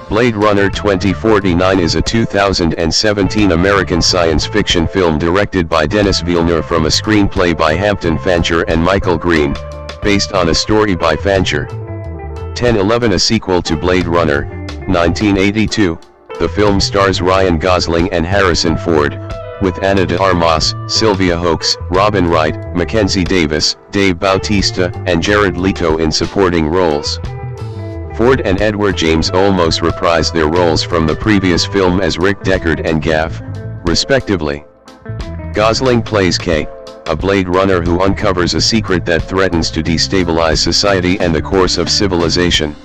Blade Runner 2049 is a 2017 American science fiction film directed by Denis Villeneuve from a screenplay by Hampton Fancher and Michael, based on a story by Fancher. 1011, a sequel to Blade Runner, 1982, the film stars Ryan Gosling and Harrison Ford, with Ana de Armas, Sylvia Hoeks, Robin Wright, Mackenzie Davis, Dave Bautista, and Jared Leto in supporting roles. Ford and Edward James Olmos reprised their roles from the previous film as Rick Deckard and Gaff, respectively. Gosling plays K, a Blade Runner who uncovers a secret that threatens to destabilize society and the course of civilization.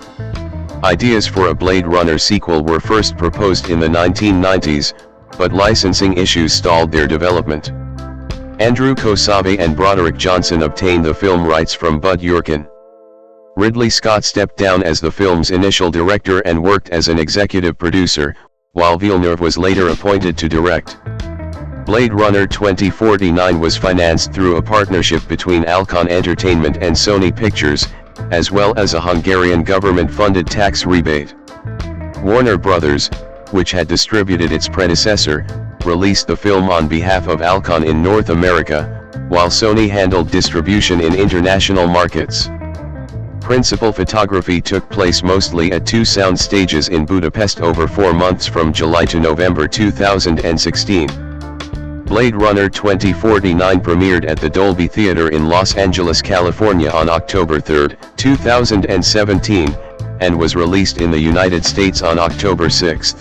Ideas for a Blade Runner sequel were first proposed in the 1990s, but licensing issues stalled their development. Andrew Kosabe and Broderick Johnson obtained the film rights from Bud Yorkin. Ridley Scott stepped down as the film's initial director and worked as an executive producer, while Villeneuve was later appointed to direct. Blade Runner 2049 was financed through a partnership between Alcon Entertainment and Sony Pictures, as well as a Hungarian government-funded tax rebate. Warner Brothers, which had distributed its predecessor, released the film on behalf of Alcon in North America, while Sony handled distribution in international markets. Principal photography took place mostly at two sound stages in Budapest over 4 months from July to November 2016. Blade Runner 2049 premiered at the Dolby Theater in Los Angeles, California on October 3, 2017, and was released in the United States on October 6.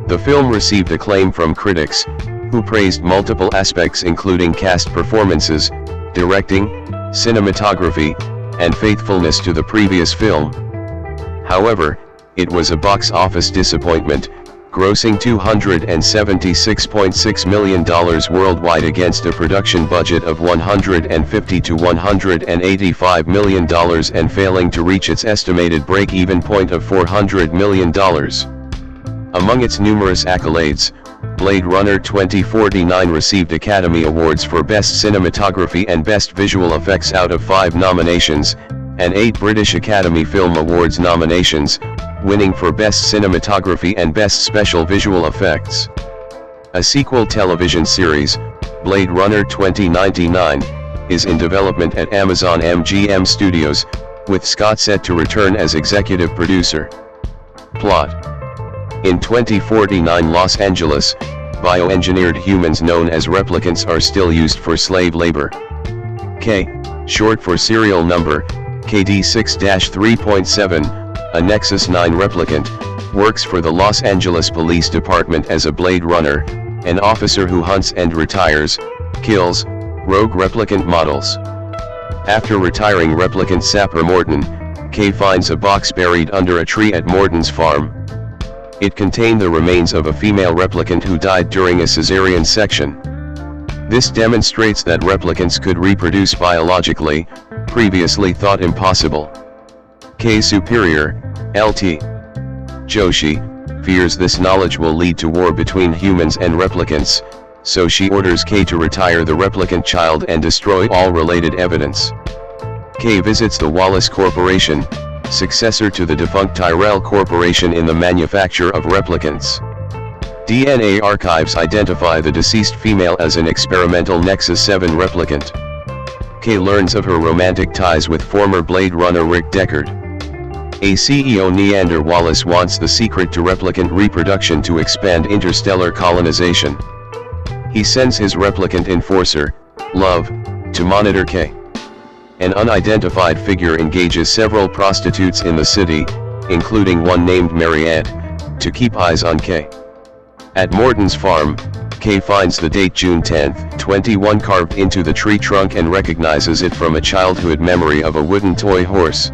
The film received acclaim from critics, who praised multiple aspects including cast performances, directing, cinematography, and faithfulness to the previous film. However, it was a box office disappointment, grossing $276.6 million worldwide against a production budget of $150 to $185 million and failing to reach its estimated break-even point of $400 million. Among its numerous accolades, Blade Runner 2049 received Academy Awards for Best Cinematography and Best Visual Effects out of 5 nominations, and 8 British Academy Film Awards nominations, winning for Best Cinematography and Best Special Visual Effects. A sequel television series, Blade Runner 2099, is in development at Amazon MGM Studios, with Scott set to return as executive producer. Plot: in 2049 Los Angeles, bioengineered humans known as replicants are still used for slave labor. K, short for serial number, KD6-3.7, a Nexus 9 replicant, works for the Los Angeles Police Department as a Blade Runner, an officer who hunts and retires, kills, rogue replicant models. After retiring replicant sapper Morton, K finds a box buried under a tree at Morton's farm. It contained the remains of a female replicant who died during a cesarean section. This demonstrates that replicants could reproduce biologically, previously thought impossible. K's superior, Lt. Joshi, fears this knowledge will lead to war between humans and replicants, so she orders K to retire the replicant child and destroy all related evidence. K visits the Wallace Corporation, successor to the defunct Tyrell Corporation in the manufacture of replicants. DNA archives identify the deceased female as an experimental Nexus 7 replicant. K learns of her romantic ties with former Blade Runner Rick Deckard. A CEO Neander Wallace wants the secret to replicant reproduction to expand interstellar colonization. He sends his replicant enforcer, Love, to monitor K. An unidentified figure engages several prostitutes in the city, including one named Mariette, to keep eyes on K. At Morton's farm, K finds the date June 10, 21 carved into the tree trunk and recognizes it from a childhood memory of a wooden toy horse.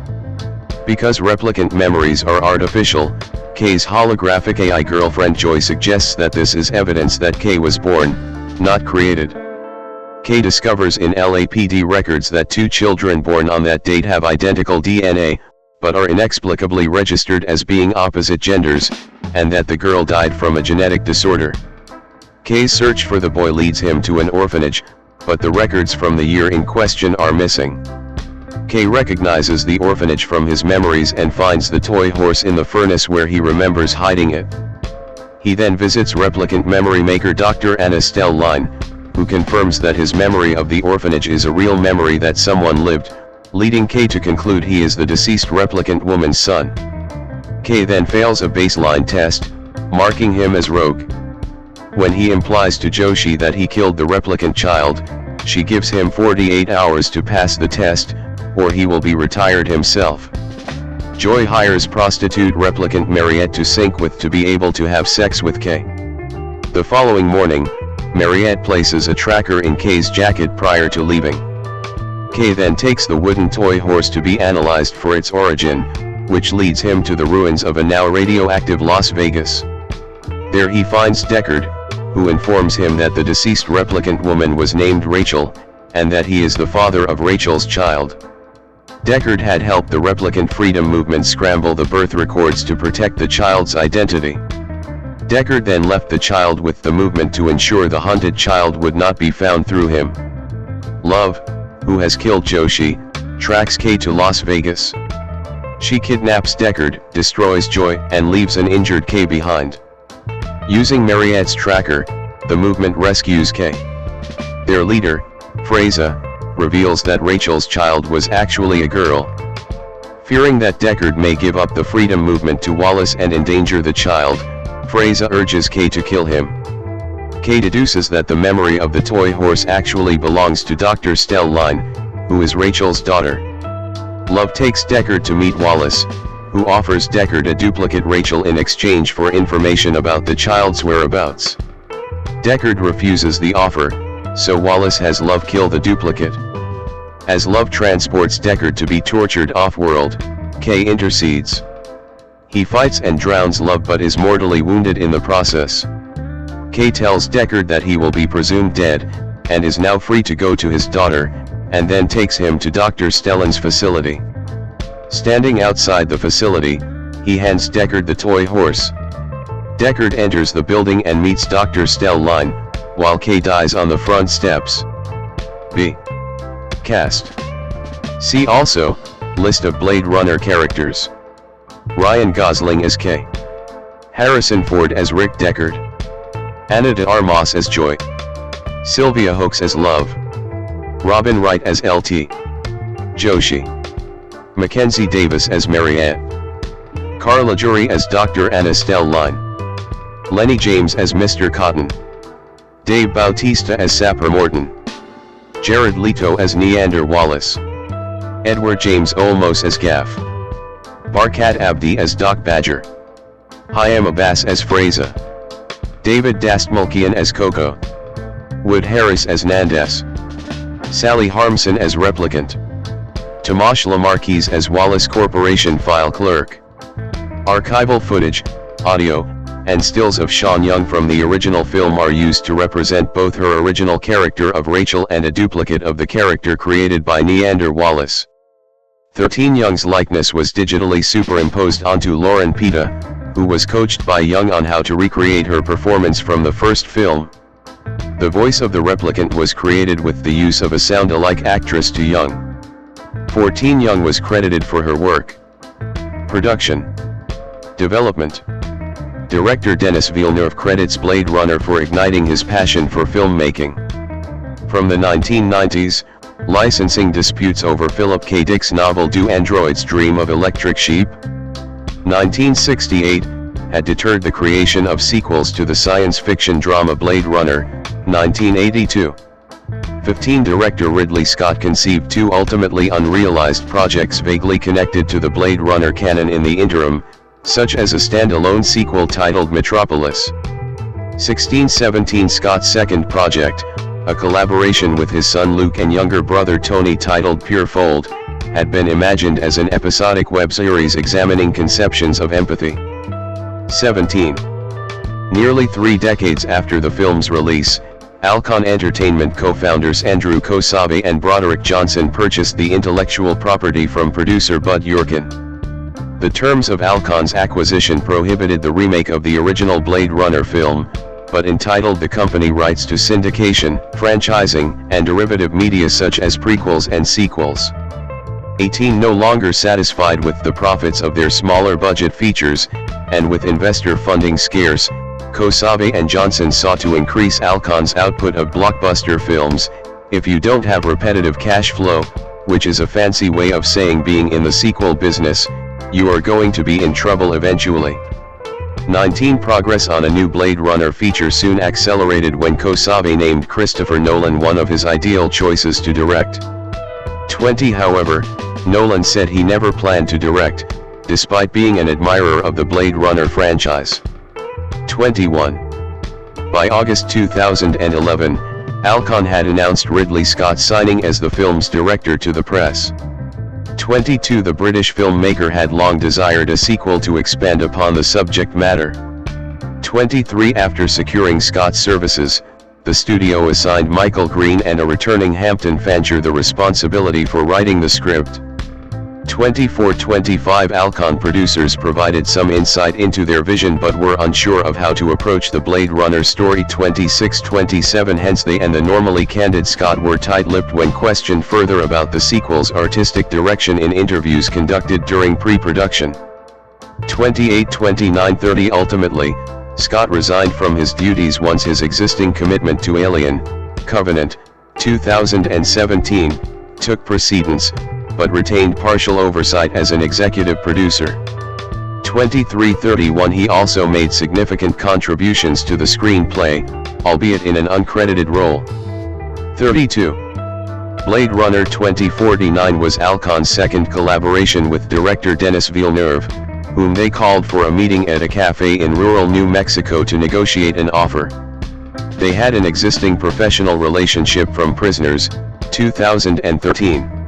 Because replicant memories are artificial, K's holographic AI girlfriend Joy suggests that this is evidence that K was born, not created. K discovers in LAPD records that 2 children born on that date have identical DNA, but are inexplicably registered as being opposite genders, and that the girl died from a genetic disorder. K's search for the boy leads him to an orphanage, but the records from the year in question are missing. K recognizes the orphanage from his memories and finds the toy horse in the furnace where he remembers hiding it. He then visits replicant memory maker Dr. Anna Stelline, who confirms that his memory of the orphanage is a real memory that someone lived, leading K to conclude he is the deceased replicant woman's son. K then fails a baseline test, marking him as rogue. When he implies to Joshi that he killed the replicant child, she gives him 48 hours to pass the test, or he will be retired himself. Joy hires prostitute replicant Mariette to sync with to be able to have sex with K. The following morning, Mariette places a tracker in K's jacket prior to leaving. K then takes the wooden toy horse to be analyzed for its origin, which leads him to the ruins of a now radioactive Las Vegas. There he finds Deckard, who informs him that the deceased replicant woman was named Rachel, and that he is the father of Rachel's child. Deckard had helped the replicant freedom movement scramble the birth records to protect the child's identity. Deckard then left the child with the movement to ensure the hunted child would not be found through him. Love, who has killed Joshi, tracks K to Las Vegas. She kidnaps Deckard, destroys Joy, and leaves an injured K behind. Using Mariette's tracker, the movement rescues K. Their leader, Freyza, reveals that Rachel's child was actually a girl. Fearing that Deckard may give up the freedom movement to Wallace and endanger the child, Freyza urges K to kill him. K deduces that the memory of the toy horse actually belongs to Dr. Stelline, who is Rachel's daughter. Love takes Deckard to meet Wallace, who offers Deckard a duplicate Rachel in exchange for information about the child's whereabouts. Deckard refuses the offer, so Wallace has Love kill the duplicate. As Love transports Deckard to be tortured off-world, K intercedes. He fights and drowns Love but is mortally wounded in the process. K tells Deckard that he will be presumed dead, and is now free to go to his daughter, and then takes him to Dr. Stelline's facility. Standing outside the facility, he hands Deckard the toy horse. Deckard enters the building and meets Dr. Stelline, while K dies on the front steps. B. Cast. See also, List of Blade Runner characters. Ryan Gosling as K. Harrison Ford as Rick Deckard. Ana de Armas as Joy. Sylvia Hoeks as Love. Robin Wright as LT. Joshi. Mackenzie Davis as Mariette. Carla Juri as Dr. Anna Stelline. Lenny James as Mr. Cotton. Dave Bautista as Sapper Morton. Jared Leto as Neander Wallace. Edward James Olmos as Gaff. Barkat Abdi as Doc Badger. Hayam Abbas as Freyza. David Dastmalkian as Coco. Wood Harris as Nandes. Sally Harmson as Replicant. Tomasz Lamarquise as Wallace Corporation File Clerk. Archival footage, audio, and stills of Sean Young from the original film are used to represent both her original character of Rachel and a duplicate of the character created by Neander Wallace. 13 Young's likeness was digitally superimposed onto Lauren Pita, who was coached by Young on how to recreate her performance from the first film. The voice of the replicant was created with the use of a sound-alike actress to Young. 14 Young was credited for her work. Production. Development. Director Denis Villeneuve credits Blade Runner for igniting his passion for filmmaking. From the 1990s, licensing disputes over Philip K. Dick's novel Do Androids Dream of Electric Sheep? 1968, had deterred the creation of sequels to the science fiction drama Blade Runner, 1982. 15 Director Ridley Scott conceived two ultimately unrealized projects vaguely connected to the Blade Runner canon in the interim, such as a standalone sequel titled Metropolis. 1617 Scott's second project, a collaboration with his son Luke and younger brother Tony titled Pure Fold, had been imagined as an episodic web series examining conceptions of empathy. 17. Nearly 3 decades after the film's release, Alcon Entertainment co-founders Andrew Kosabe and Broderick Johnson purchased the intellectual property from producer Bud Yorkin. The terms of Alcon's acquisition prohibited the remake of the original Blade Runner film, but entitled the company rights to syndication, franchising, and derivative media such as prequels and sequels. 18 No longer satisfied with the profits of their smaller budget features, and with investor funding scarce, Kosavi and Johnson sought to increase Alcon's output of blockbuster films. If you don't have repetitive cash flow, which is a fancy way of saying being in the sequel business, you are going to be in trouble eventually. 19 Progress on a new Blade Runner feature soon accelerated when Kosavi named Christopher Nolan one of his ideal choices to direct. 20 However, Nolan said he never planned to direct, despite being an admirer of the Blade Runner franchise. 21. By August 2011, Alcon had announced Ridley Scott signing as the film's director to the press. 22 The British filmmaker had long desired a sequel to expand upon the subject matter. 23 After securing Scott's services, the studio assigned Michael Green and a returning Hampton Fancher the responsibility for writing the script. 24-25 Alcon producers provided some insight into their vision but were unsure of how to approach the Blade Runner story. 26-27 Hence they and the normally candid Scott were tight-lipped when questioned further about the sequel's artistic direction in interviews conducted during pre-production. 28-29-30 Ultimately, Scott resigned from his duties once his existing commitment to Alien, Covenant, 2017, took precedence, but retained partial oversight as an executive producer. 23-31 He also made significant contributions to the screenplay, albeit in an uncredited role. 32. Blade Runner 2049 was Alcon's second collaboration with director Denis Villeneuve, whom they called for a meeting at a cafe in rural New Mexico to negotiate an offer. They had an existing professional relationship from Prisoners, 2013.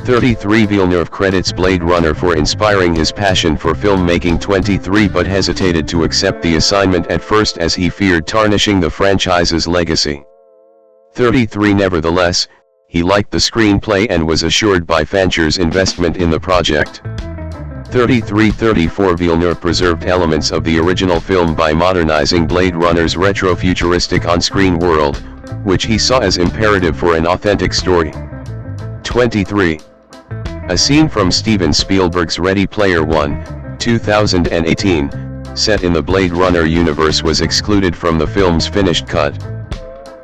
33 Villeneuve credits Blade Runner for inspiring his passion for filmmaking. 23 But hesitated to accept the assignment at first as he feared tarnishing the franchise's legacy. 33 Nevertheless, he liked the screenplay and was assured by Fancher's investment in the project. 33-34 Villeneuve preserved elements of the original film by modernizing Blade Runner's retro-futuristic on-screen world, which he saw as imperative for an authentic story. 23. A scene from Steven Spielberg's Ready Player One, 2018, set in the Blade Runner universe was excluded from the film's finished cut.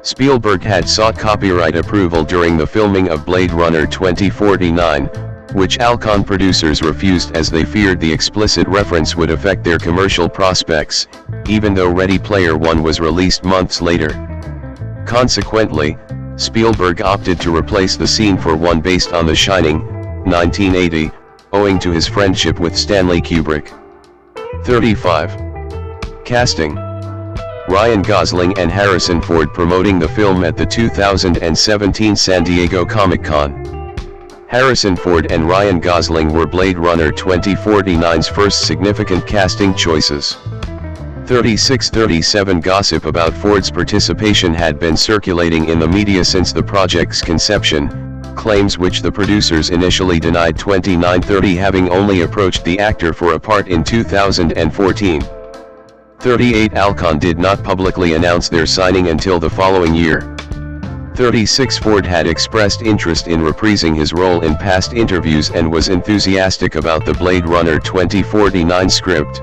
Spielberg had sought copyright approval during the filming of Blade Runner 2049, which Alcon producers refused as they feared the explicit reference would affect their commercial prospects, even though Ready Player One was released months later. Consequently, Spielberg opted to replace the scene for one based on The Shining, 1980, owing to his friendship with Stanley Kubrick. 35. Casting. Ryan Gosling and Harrison Ford promoting the film at the 2017 San Diego Comic-Con. Harrison Ford and Ryan Gosling were Blade Runner 2049's first significant casting choices. 36-37 Gossip about Ford's participation had been circulating in the media since the project's conception, claims which the producers initially denied. 29-30 Having only approached the actor for a part in 2014. 38 Alcon did not publicly announce their signing until the following year. 36 Ford had expressed interest in reprising his role in past interviews and was enthusiastic about the Blade Runner 2049 script.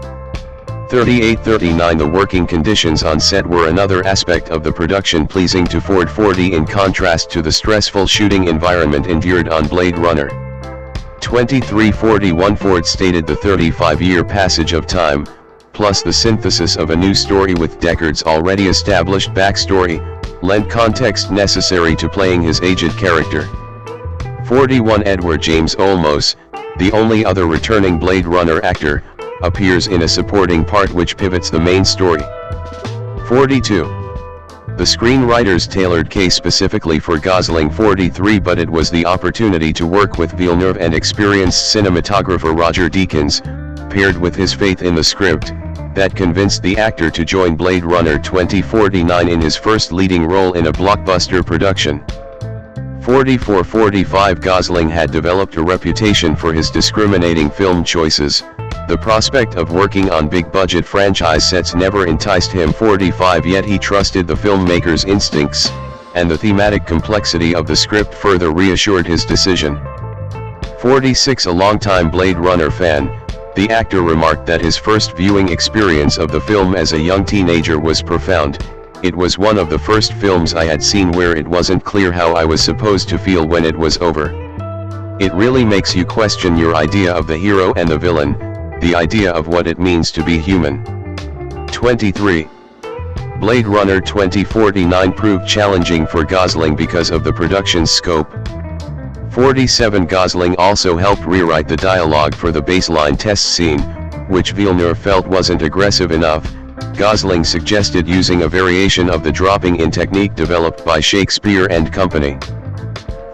38-39 The working conditions on set were another aspect of the production pleasing to Ford. 40 In contrast to the stressful shooting environment endured on Blade Runner. 23-41 Ford stated the 35-year passage of time, plus the synthesis of a new story with Deckard's already established backstory, lent context necessary to playing his aged character. 41 Edward James Olmos, the only other returning Blade Runner actor, appears in a supporting part which pivots the main story. 42. The screenwriters tailored case specifically for Gosling. 43 But it was the opportunity to work with Villeneuve and experienced cinematographer Roger Deakins, paired with his faith in the script, that convinced the actor to join Blade Runner 2049 in his first leading role in a blockbuster production. 44-45 Gosling had developed a reputation for his discriminating film choices. The prospect of working on big-budget franchise sets never enticed him. 45 Yet he trusted the filmmaker's instincts, and the thematic complexity of the script further reassured his decision. 46. A longtime Blade Runner fan, the actor remarked that his first viewing experience of the film as a young teenager was profound. It was one of the first films I had seen where it wasn't clear how I was supposed to feel when it was over. It really makes you question your idea of the hero and the villain, the idea of what it means to be human. 23. Blade Runner 2049 proved challenging for Gosling because of the production's scope. 47. Gosling also helped rewrite the dialogue for the baseline test scene, which Villeneuve felt wasn't aggressive enough. Gosling suggested using a variation of the dropping in technique developed by Shakespeare and Company.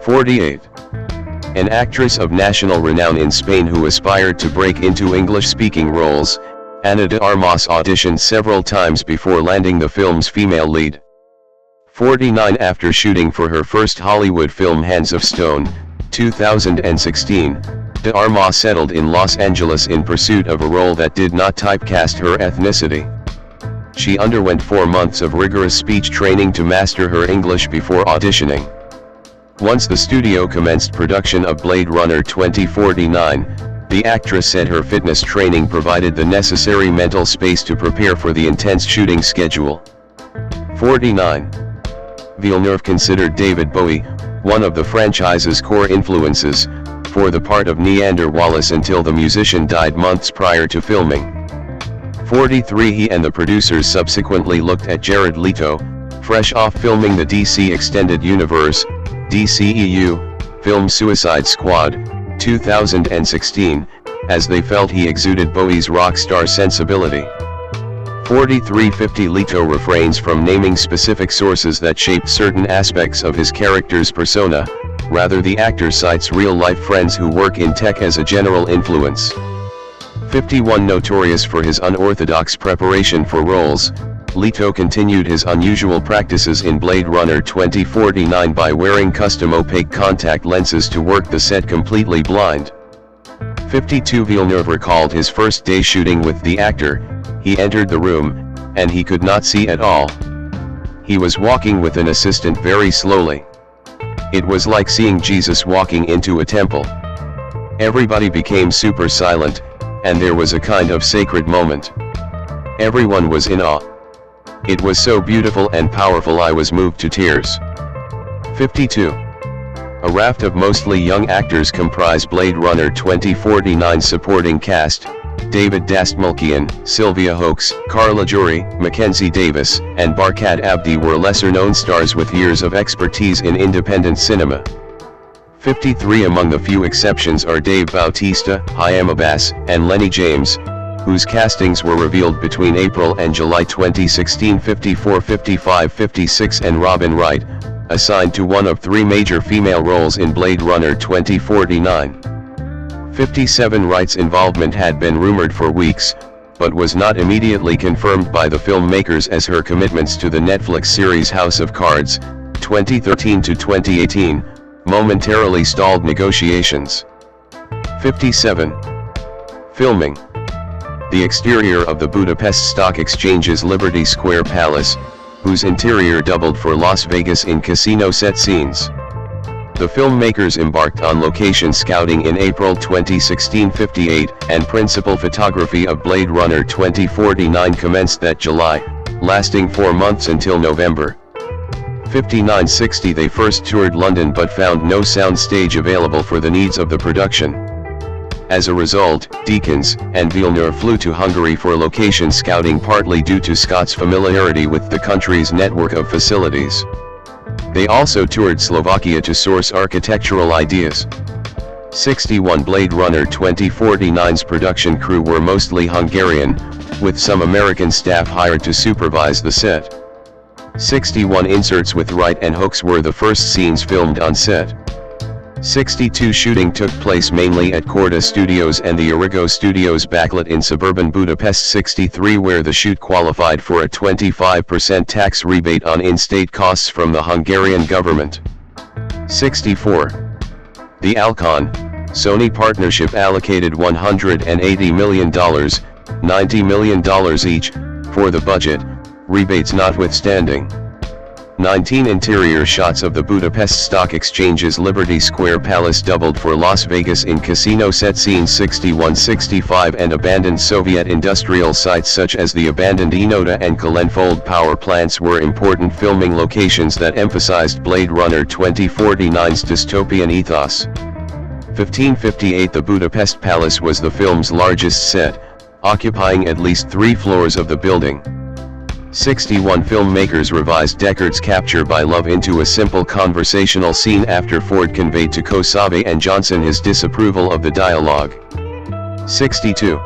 48. An actress of national renown in Spain who aspired to break into English-speaking roles, Ana de Armas auditioned several times before landing the film's female lead. 49. After shooting for her first Hollywood film Hands of Stone, 2016, de Armas settled in Los Angeles in pursuit of a role that did not typecast her ethnicity. She underwent 4 months of rigorous speech training to master her English before auditioning. Once the studio commenced production of Blade Runner 2049, the actress said her fitness training provided the necessary mental space to prepare for the intense shooting schedule. 49. Villeneuve considered David Bowie, one of the franchise's core influences, for the part of Neander Wallace until the musician died months prior to filming. 43. He and the producers subsequently looked at Jared Leto, fresh off filming the DC Extended Universe, DCEU, film Suicide Squad, 2016, as they felt he exuded Bowie's rock star sensibility. 43. 50. Leto refrains from naming specific sources that shaped certain aspects of his character's persona, rather the actor cites real-life friends who work in tech as a general influence. 51. Notorious for his unorthodox preparation for roles, Leto continued his unusual practices in Blade Runner 2049 by wearing custom opaque contact lenses to work the set completely blind. 52. Villeneuve recalled his first day shooting with the actor. He entered the room, and he could not see at all. He was walking with an assistant very slowly. It was like seeing Jesus walking into a temple. Everybody became super silent, and there was a kind of sacred moment. Everyone was in awe. It was so beautiful and powerful I was moved to tears. 52. A raft of mostly young actors comprise Blade Runner 2049's supporting cast. David Dastmalchian, Sylvia Hoeks, Carla Juri, Mackenzie Davis, and Barkhad Abdi were lesser-known stars with years of expertise in independent cinema. 53. Among the few exceptions are Dave Bautista, Hayam Abbas, and Lenny James, whose castings were revealed between April and July 2016. 54. 55. 56. And Robin Wright, assigned to one of 3 major female roles in Blade Runner 2049. 57. Wright's involvement had been rumored for weeks, but was not immediately confirmed by the filmmakers as her commitments to the Netflix series House of Cards, 2013 to 2018, momentarily stalled negotiations. 57. Filming. The exterior of the Budapest Stock Exchange's Liberty Square Palace, whose interior doubled for Las Vegas in casino set scenes. The filmmakers embarked on location scouting in April 2016. 58. And principal photography of Blade Runner 2049 commenced that July, lasting 4 months until November. 59. 60. They first toured London but found no sound stage available for the needs of the production. As a result, Deakins and Villeneuve flew to Hungary for location scouting, partly due to Scott's familiarity with the country's network of facilities. They also toured Slovakia to source architectural ideas. 61. Blade Runner 2049's production crew were mostly Hungarian, with some American staff hired to supervise the set. 61. Inserts with Wright and Hoeks were the first scenes filmed on set. 62. Shooting took place mainly at Korda Studios and the Origo Studios backlit in suburban Budapest. 63. Where the shoot qualified for a 25% tax rebate on in-state costs from the Hungarian government. 64. The Alcon, Sony partnership allocated $180 million, $90 million each, for the budget, rebates notwithstanding. 19 interior shots of the Budapest Stock Exchange's Liberty Square Palace doubled for Las Vegas in casino set scenes 61-65 and abandoned Soviet industrial sites such as the abandoned Enoda and Kelenfold power plants were important filming locations that emphasized Blade Runner 2049's dystopian ethos. 1558 The Budapest Palace was the film's largest set, occupying at least 3 floors of the building. 61 filmmakers revised Deckard's capture by love into a simple conversational scene after Ford conveyed to Kosabe and Johnson his disapproval of the dialogue. 62.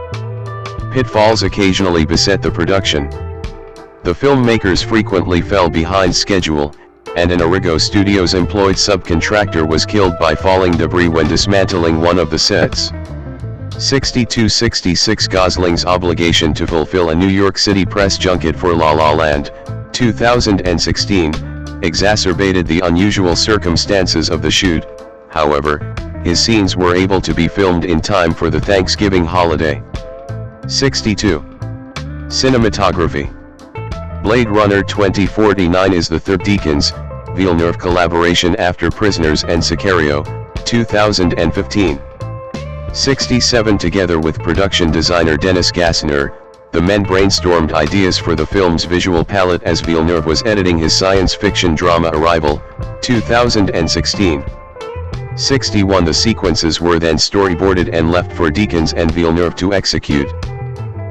Pitfalls occasionally beset the production. The filmmakers frequently fell behind schedule, and an Origo Studios employed subcontractor was killed by falling debris when dismantling one of the sets. 62-66 Gosling's obligation to fulfill a New York City press junket for La La Land, 2016, exacerbated the unusual circumstances of the shoot. However, his scenes were able to be filmed in time for the Thanksgiving holiday. 62. Cinematography. Blade Runner 2049 is the third Denis Villeneuve collaboration after Prisoners and Sicario, 2015. 67 Together with production designer Dennis Gassner, the men brainstormed ideas for the film's visual palette as Villeneuve was editing his science fiction drama Arrival, 2016. 61 The sequences were then storyboarded and left for Deakins and Villeneuve to execute.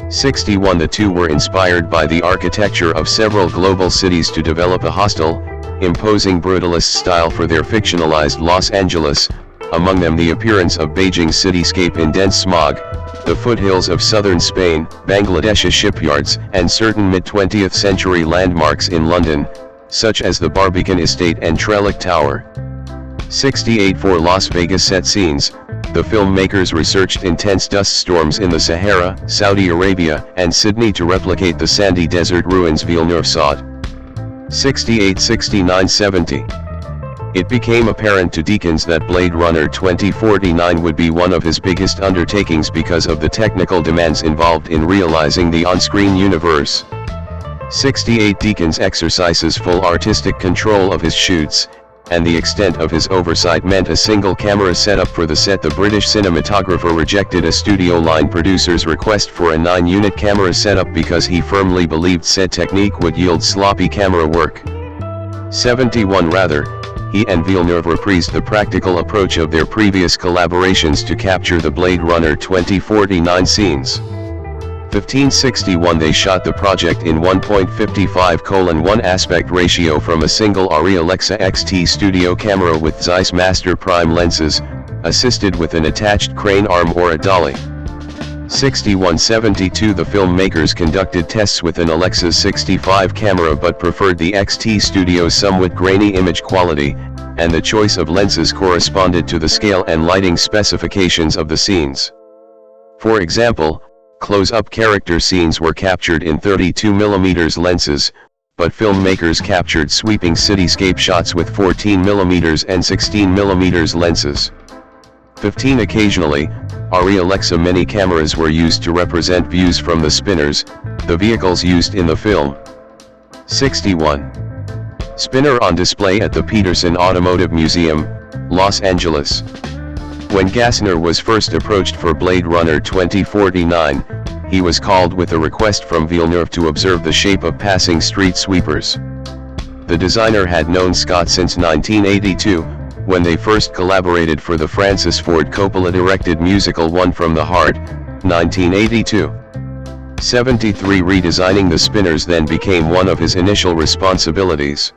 61 The two were inspired by the architecture of several global cities to develop a hostile, imposing brutalist style for their fictionalized Los Angeles, among them the appearance of Beijing's cityscape in dense smog, the foothills of southern Spain, Bangladesh's shipyards, and certain mid-20th century landmarks in London, such as the Barbican Estate and Trellick Tower. 68 For Las Vegas set scenes, the filmmakers researched intense dust storms in the Sahara, Saudi Arabia, and Sydney to replicate the sandy desert ruins Villeneuve sought. 68 69 70 It became apparent to Deakins that Blade Runner 2049 would be one of his biggest undertakings because of the technical demands involved in realizing the on-screen universe. 68 Deakins exercises full artistic control of his shoots, and the extent of his oversight meant a single camera setup for the set. The British cinematographer rejected a studio line producer's request for a 9-unit camera setup because he firmly believed said technique would yield sloppy camera work. 71 Rather, he and Villeneuve reprised the practical approach of their previous collaborations to capture the Blade Runner 2049 scenes. 1561 They shot the project in 1.55:1 aspect ratio from a single Arri Alexa XT studio camera with Zeiss Master Prime lenses, assisted with an attached crane arm or a dolly. 6172 The filmmakers conducted tests with an Alexa 65 camera but preferred the XT studio's somewhat grainy image quality, and the choice of lenses corresponded to the scale and lighting specifications of the scenes. For example, close-up character scenes were captured in 32mm lenses, but filmmakers captured sweeping cityscape shots with 14mm and 16mm lenses. 15 Occasionally, Arri Alexa mini cameras were used to represent views from the spinners, the vehicles used in the film. 61. Spinner on display at the Peterson Automotive Museum, Los Angeles. When Gassner was first approached for Blade Runner 2049, he was called with a request from Villeneuve to observe the shape of passing street sweepers. The designer had known Scott since 1982, when they first collaborated for the Francis Ford Coppola-directed musical One from the Heart, 1982. 73 Redesigning the spinners then became one of his initial responsibilities.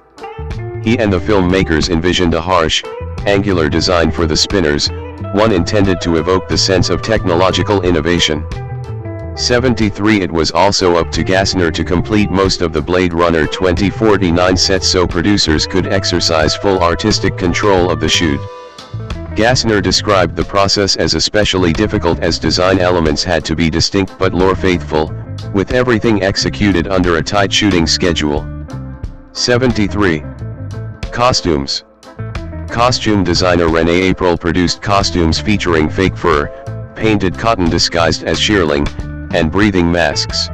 He and the filmmakers envisioned a harsh, angular design for the spinners, one intended to evoke the sense of technological innovation. 73 It was also up to Gassner to complete most of the Blade Runner 2049 sets so producers could exercise full artistic control of the shoot. Gassner described the process as especially difficult as design elements had to be distinct but lore-faithful, with everything executed under a tight shooting schedule. 73. Costumes. Costume designer Renee April produced costumes featuring fake fur, painted cotton disguised as shearling, and breathing masks.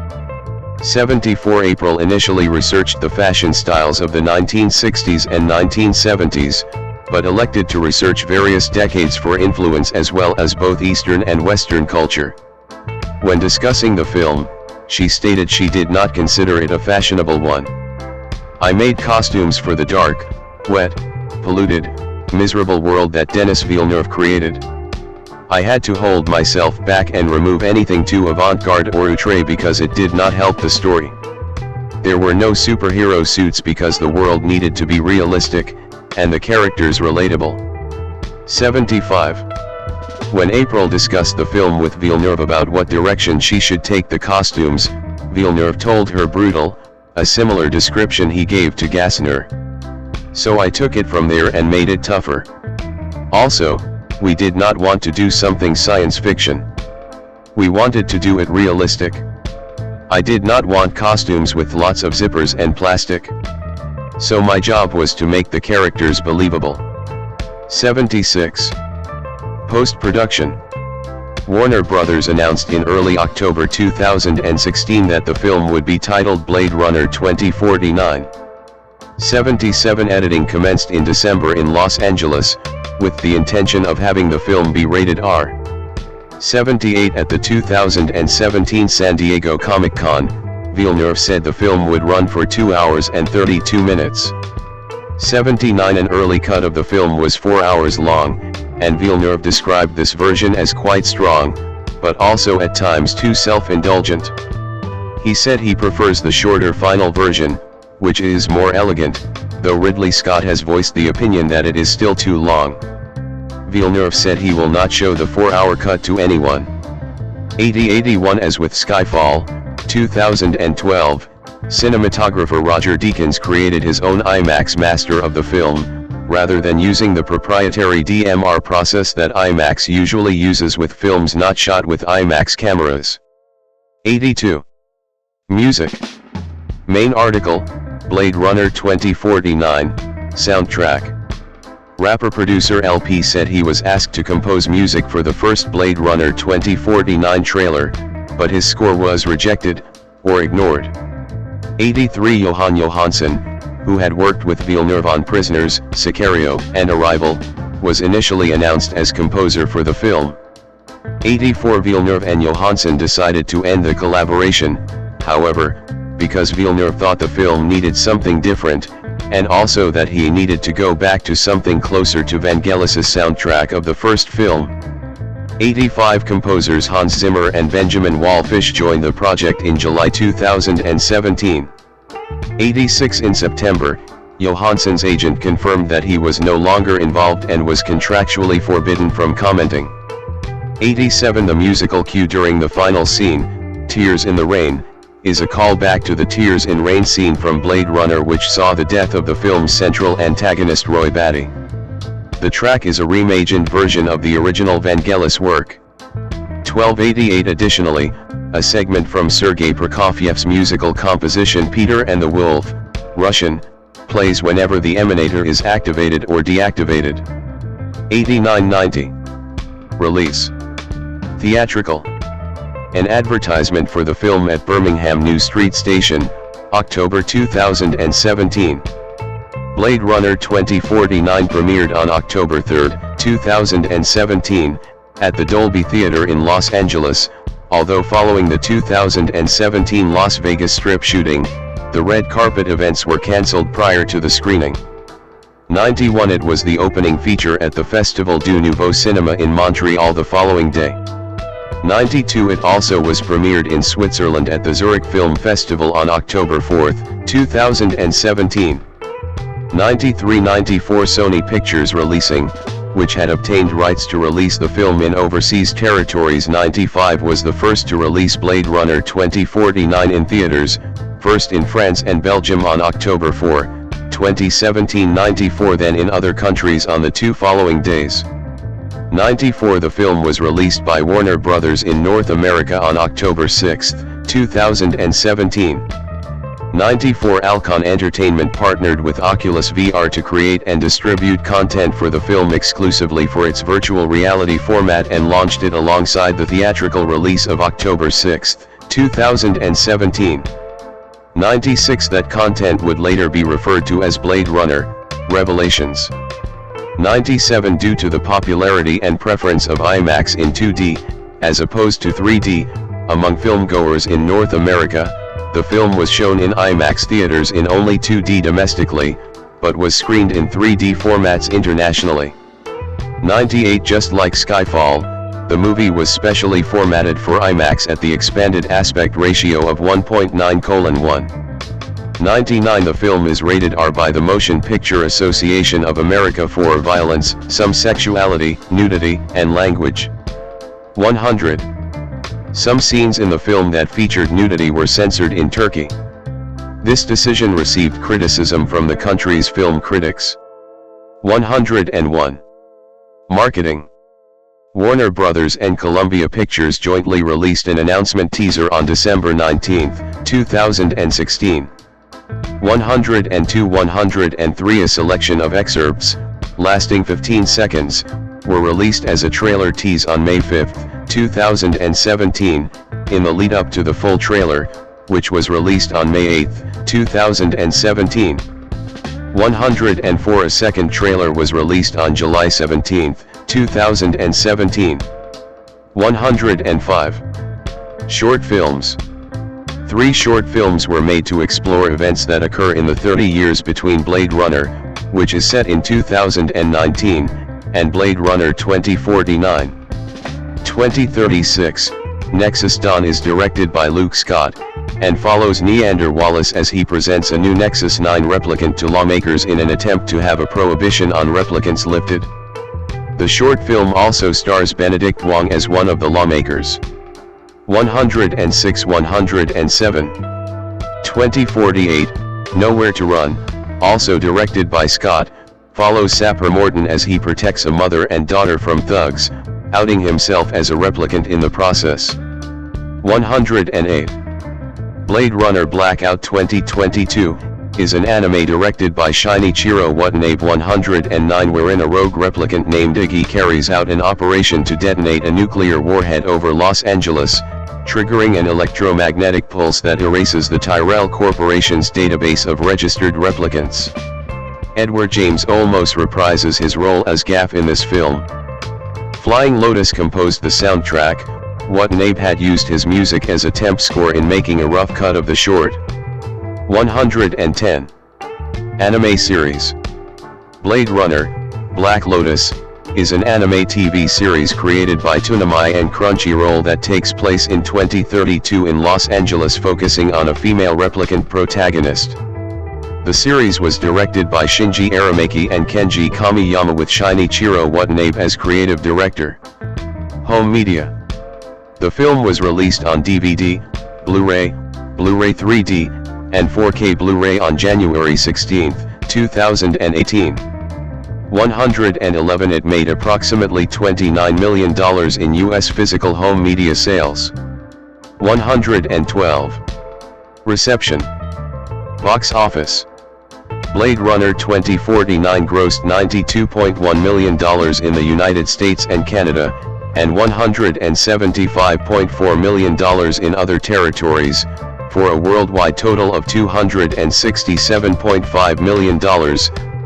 74 April initially researched the fashion styles of the 1960s and 1970s, but elected to research various decades for influence as well as both Eastern and Western culture. When discussing the film, she stated she did not consider it a fashionable one. "I made costumes for the dark, wet, polluted, miserable world that Denis Villeneuve created. I had to hold myself back and remove anything too avant-garde or outre because it did not help the story. There were no superhero suits because the world needed to be realistic, and the characters relatable." 75. When April discussed the film with Villeneuve about what direction she should take the costumes, Villeneuve told her brutal, a similar description he gave to Gosling. "So I took it from there and made it tougher. Also, we did not want to do something science fiction. We wanted to do it realistic. I did not want costumes with lots of zippers and plastic. So my job was to make the characters believable." 76. Post-production. Warner Brothers announced in early October 2016 that the film would be titled Blade Runner 2049. 77 Editing commenced in December in Los Angeles, with the intention of having the film be rated R. 78 At the 2017 San Diego Comic-Con, Villeneuve said the film would run for 2 hours and 32 minutes. 79 An early cut of the film was 4 hours long, and Villeneuve described this version as quite strong, but also at times too self-indulgent. He said he prefers the shorter final version, which is more elegant, though Ridley Scott has voiced the opinion that it is still too long. Villeneuve said he will not show the 4-hour cut to anyone. 81 As with Skyfall, 2012, cinematographer Roger Deakins created his own IMAX master of the film, rather than using the proprietary DMR process that IMAX usually uses with films not shot with IMAX cameras. 82. Music. Main article, Blade Runner 2049, soundtrack. Rapper-producer LP said he was asked to compose music for the first Blade Runner 2049 trailer, but his score was rejected, or ignored. 83 Johan Johansson, who had worked with Villeneuve on Prisoners, Sicario, and Arrival, was initially announced as composer for the film. 84 Villeneuve and Johansson decided to end the collaboration, however, because Villeneuve thought the film needed something different, and also that he needed to go back to something closer to Vangelis's soundtrack of the first film. 85 Composers Hans Zimmer and Benjamin Wallfisch joined the project in July 2017. 86 In September, Johansson's agent confirmed that he was no longer involved and was contractually forbidden from commenting. 87 The musical cue during the final scene, Tears in the Rain, is a callback to the Tears in Rain scene from Blade Runner, which saw the death of the film's central antagonist Roy Batty. The track is a reimagined version of the original Vangelis work. 1288 Additionally, a segment from Sergei Prokofiev's musical composition Peter and the Wolf, Russian, plays whenever the emanator is activated or deactivated. 8990. Release. Theatrical. An advertisement for the film at Birmingham New Street Station, October 2017. Blade Runner 2049 premiered on October 3, 2017, at the Dolby Theater in Los Angeles, although following the 2017 Las Vegas Strip shooting, the red carpet events were cancelled prior to the screening. 91 It was the opening feature at the Festival du Nouveau Cinema in Montreal the following day. 92 It also was premiered in Switzerland at the Zurich Film Festival on October 4, 2017. 93-94 Sony Pictures Releasing, which had obtained rights to release the film in overseas territories. 95 was the first to release Blade Runner 2049 in theaters, first in France and Belgium on October 4, 2017. 94 then in other countries on the 2 following days. 94 The film was released by Warner Brothers in North America on October 6, 2017. 94 Alcon Entertainment partnered with Oculus VR to create and distribute content for the film exclusively for its virtual reality format and launched it alongside the theatrical release of October 6, 2017. 96 that content would later be referred to as Blade Runner, Revelations. 97 due to the popularity and preference of IMAX in 2D, as opposed to 3D, among filmgoers in North America, the film was shown in IMAX theaters in only 2D domestically, but was screened in 3D formats internationally. 98 just like Skyfall, the movie was specially formatted for IMAX at the expanded aspect ratio of 1.9:1. 99 The film is rated R by the Motion Picture Association of America for violence, some sexuality, nudity, and language. 100. Some scenes in the film that featured nudity were censored in Turkey. This decision received criticism from the country's film critics. 101. Marketing. Warner Bros. And Columbia Pictures jointly released an announcement teaser on December 19, 2016. 102-103 A selection of excerpts, lasting 15 seconds, were released as a trailer tease on May 5, 2017, in the lead-up to the full trailer, which was released on May 8, 2017. 104 A second trailer was released on July 17, 2017. 105. Short films. 3 short films were made to explore events that occur in the 30 years between Blade Runner, which is set in 2019, and Blade Runner 2049. 2036, Nexus Dawn is directed by Luke Scott, and follows Neander Wallace as he presents a new Nexus 9 replicant to lawmakers in an attempt to have a prohibition on replicants lifted. The short film also stars Benedict Wong as one of the lawmakers. 106-107. 2048, Nowhere to Run, also directed by Scott, follows Sapper Morton as he protects a mother and daughter from thugs, outing himself as a replicant in the process. 108. Blade Runner Blackout 2022, is an anime directed by Shinichiro Watanabe. 109 wherein a rogue replicant named Iggy carries out an operation to detonate a nuclear warhead over Los Angeles, triggering an electromagnetic pulse that erases the Tyrell Corporation's database of registered replicants. Edward James Olmos reprises his role as Gaff in this film. Flying Lotus composed the soundtrack. Watanabe had used his music as a temp score in making a rough cut of the short. 110. Anime series. Blade Runner, Black Lotus, is an anime TV series created by Toonami and Crunchyroll that takes place in 2032 in Los Angeles, focusing on a female replicant protagonist. The series was directed by Shinji Aramaki and Kenji Kamiyama with Shinichiro Watanabe as creative director. Home media. The film was released on DVD, Blu-ray, Blu-ray 3D, and 4K Blu-ray on January 16, 2018. 111 It made approximately $29 million in U.S. physical home media sales. 112. Reception. Box office. Blade Runner 2049 grossed $92.1 million in the United States and Canada, and $175.4 million in other territories, for a worldwide total of $267.5 million,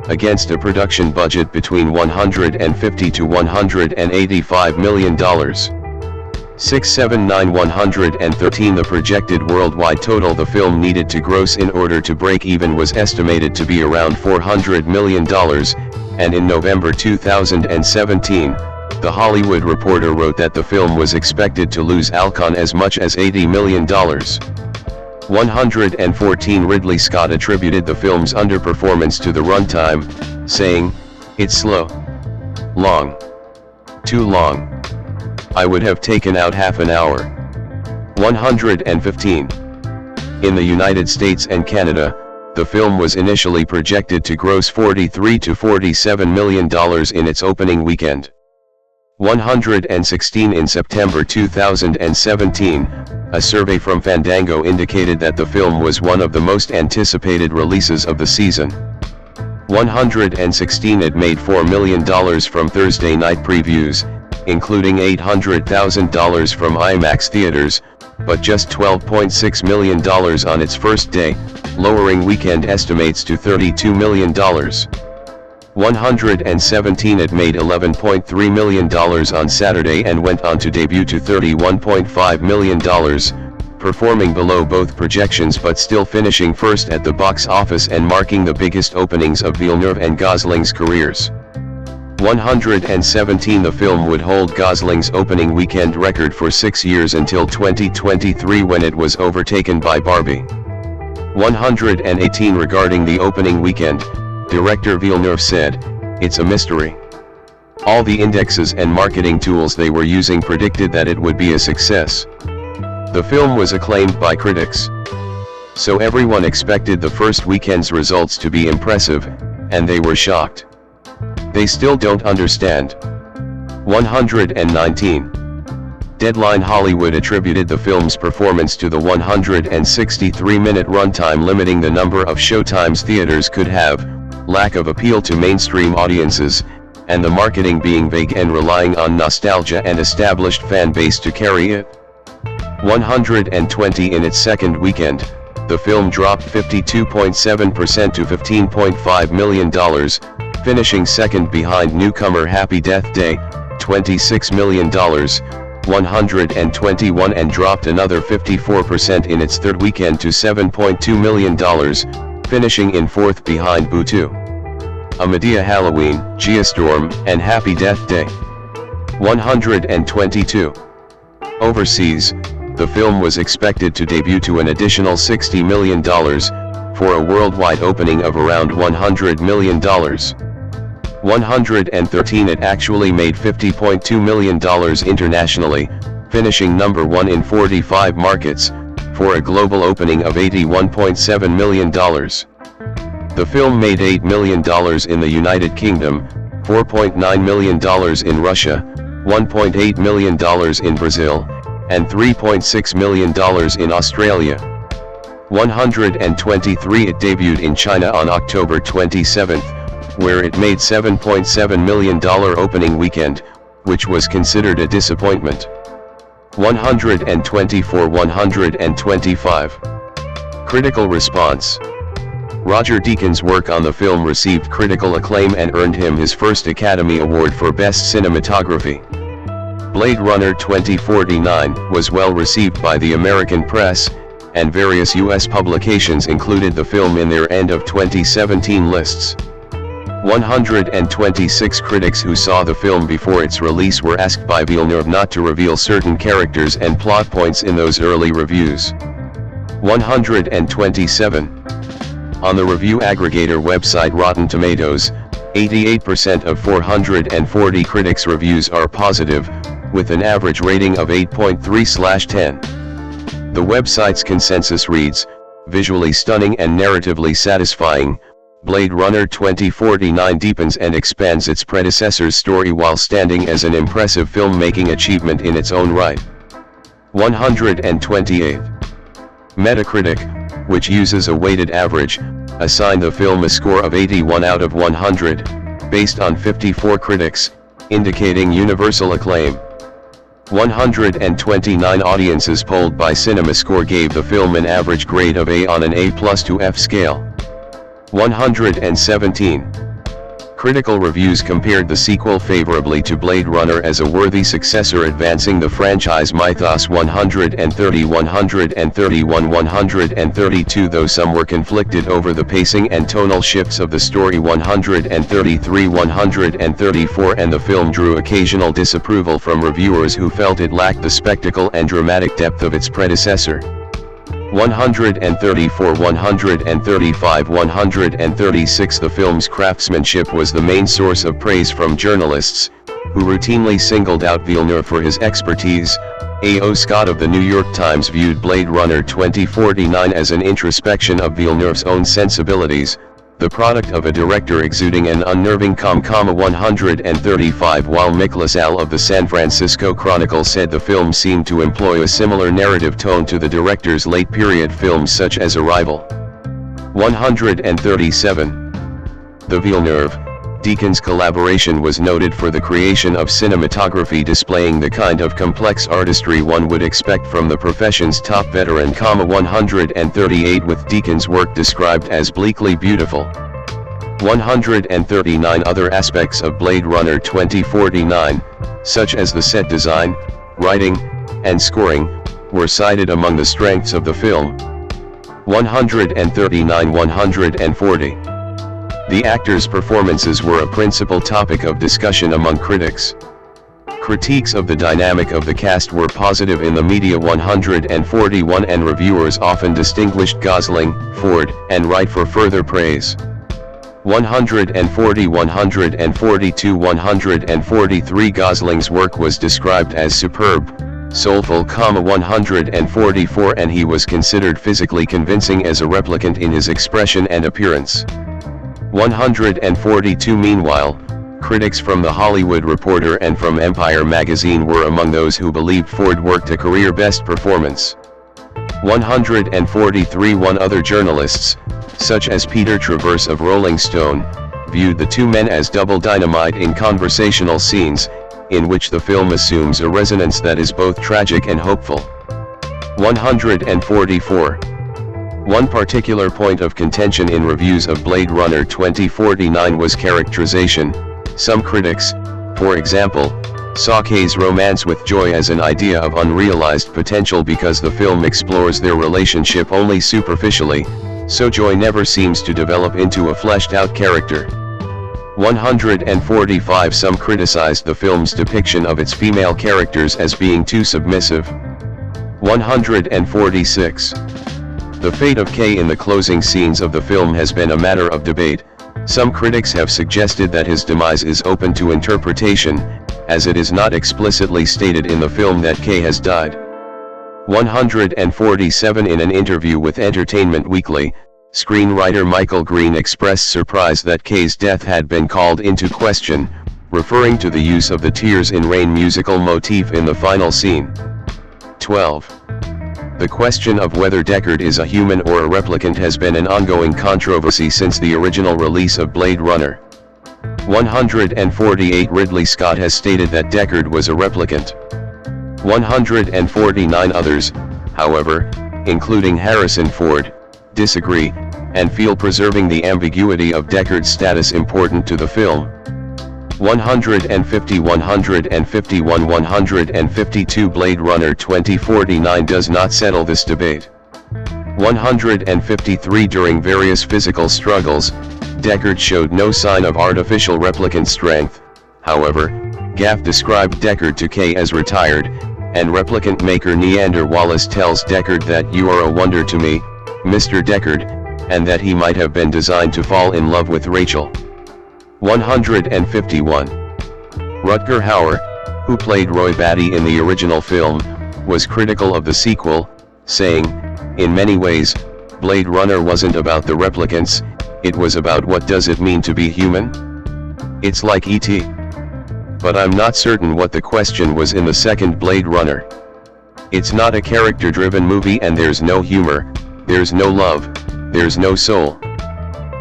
against a production budget between $150 to $185 million. 679-113 The projected worldwide total the film needed to gross in order to break even was estimated to be around $400 million, and in November 2017, The Hollywood Reporter wrote that the film was expected to lose Alcon as much as $80 million. 114 Ridley Scott attributed the film's underperformance to the runtime, saying, "It's slow. Long. Too long. I would have taken out half an hour." 115. In the United States and Canada, the film was initially projected to gross $43 to $47 million in its opening weekend. 116 In September 2017, a survey from Fandango indicated that the film was one of the most anticipated releases of the season. 116 It made $4 million from Thursday night previews, including $800,000 from IMAX theaters, but just $12.6 million on its first day, lowering weekend estimates to $32 million. 117 It made $11.3 million on Saturday and went on to debut to $31.5 million, performing below both projections but still finishing first at the box office and marking the biggest openings of Villeneuve and Gosling's careers. 117 The film would hold Gosling's opening weekend record for 6 years until 2023 when it was overtaken by Barbie. 118 Regarding the opening weekend, director Villeneuve said, "It's a mystery. All the indexes and marketing tools they were using predicted that it would be a success. The film was acclaimed by critics. So everyone expected the first weekend's results to be impressive, and they were shocked. They still don't understand." 119. Deadline Hollywood attributed the film's performance to the 163-minute runtime limiting the number of showtimes theaters could have, lack of appeal to mainstream audiences, and the marketing being vague and relying on nostalgia and established fan base to carry it. 120 In its second weekend, the film dropped 52.7% to $15.5 million, finishing second behind newcomer Happy Death Day, $26 million, 121 and dropped another 54% in its third weekend to $7.2 million, finishing in fourth behind Boo 2, A Medea Halloween, Geostorm, and Happy Death Day. 122. Overseas, the film was expected to debut to an additional $60 million, for a worldwide opening of around $100 million. 113 It actually made $50.2 million internationally, finishing number 1 in 45 markets, for a global opening of $81.7 million. The film made $8 million in the United Kingdom, $4.9 million in Russia, $1.8 million in Brazil, and $3.6 million in Australia. 123 It debuted in China on October 27, where it made $7.7 million opening weekend, which was considered a disappointment. 124 125. Critical response. Roger Deakins' work on the film received critical acclaim and earned him his first Academy Award for Best Cinematography. Blade Runner 2049 was well received by the American press, and various U.S. publications included the film in their end of 2017 lists. 126 critics who saw the film before its release were asked by Villeneuve not to reveal certain characters and plot points in those early reviews. 127. On the review aggregator website Rotten Tomatoes, 88% of 440 critics' reviews are positive, with an average rating of 8.3/10. The website's consensus reads, "Visually stunning and narratively satisfying, Blade Runner 2049 deepens and expands its predecessor's story while standing as an impressive filmmaking achievement in its own right." 128. Metacritic, which uses a weighted average, assigned the film a score of 81 out of 100, based on 54 critics, indicating universal acclaim. 129 audiences polled by CinemaScore gave the film an average grade of A on an A+ to F scale. 117. Critical reviews compared the sequel favorably to Blade Runner as a worthy successor advancing the franchise mythos. 130 131 132 Though some were conflicted over the pacing and tonal shifts of the story. 133 134 And the film drew occasional disapproval from reviewers who felt it lacked the spectacle and dramatic depth of its predecessor. 134 135 136 The film's craftsmanship was the main source of praise from journalists, who routinely singled out Villeneuve for his expertise. A.O. Scott of the New York Times viewed Blade Runner 2049 as an introspection of Villeneuve's own sensibilities, the product of a director exuding an unnerving calm. 135 While Mick LaSalle of the San Francisco Chronicle said the film seemed to employ a similar narrative tone to the director's late-period films such as Arrival. 137. The Villeneuve, Deacon's collaboration was noted for the creation of cinematography displaying the kind of complex artistry one would expect from the profession's top veteran. 138 with Deacon's work described as bleakly beautiful. 139 other aspects of Blade Runner 2049, such as the set design, writing, and scoring, were cited among the strengths of the film. 139 140. The actors' performances were a principal topic of discussion among critics. Critiques of the dynamic of the cast were positive in the media. 141 and reviewers often distinguished Gosling, Ford, and Wright for further praise. 140 142 143 Gosling's work was described as superb, soulful. 144 and he was considered physically convincing as a replicant in his expression and appearance. 142 Meanwhile, critics from The Hollywood Reporter and from Empire magazine were among those who believed Ford worked a career best performance. 143 One other journalists, such as Peter Travers of Rolling Stone, viewed the two men as double dynamite in conversational scenes, in which the film assumes a resonance that is both tragic and hopeful. 144. One particular point of contention in reviews of Blade Runner 2049 was characterization. Some critics, for example, saw Kay's romance with Joy as an idea of unrealized potential because the film explores their relationship only superficially, so Joy never seems to develop into a fleshed-out character. 145 Some criticized the film's depiction of its female characters as being too submissive. 146. The fate of Kay in the closing scenes of the film has been a matter of debate. Some critics have suggested that his demise is open to interpretation, as it is not explicitly stated in the film that Kay has died. 147 In an interview with Entertainment Weekly, screenwriter Michael Green expressed surprise that Kay's death had been called into question, referring to the use of the Tears in Rain musical motif in the final scene. 12. The question of whether Deckard is a human or a replicant has been an ongoing controversy since the original release of Blade Runner. 148 Ridley Scott has stated that Deckard was a replicant. 149 others, however, including Harrison Ford, disagree, and feel preserving the ambiguity of Deckard's status important to the film. 150 151 152 Blade Runner 2049 does not settle this debate. 153 During various physical struggles, Deckard showed no sign of artificial replicant strength. However, Gaff described Deckard to Kay as retired, and replicant maker Neander Wallace tells Deckard that "You are a wonder to me, Mr. Deckard," and that he might have been designed to fall in love with Rachel. 151. Rutger Hauer, who played Roy Batty in the original film, was critical of the sequel, saying, "In many ways, Blade Runner wasn't about the replicants, it was about what does it mean to be human? It's like E.T. But I'm not certain what the question was in the second Blade Runner. It's not a character-driven movie and there's no humor, there's no love, there's no soul.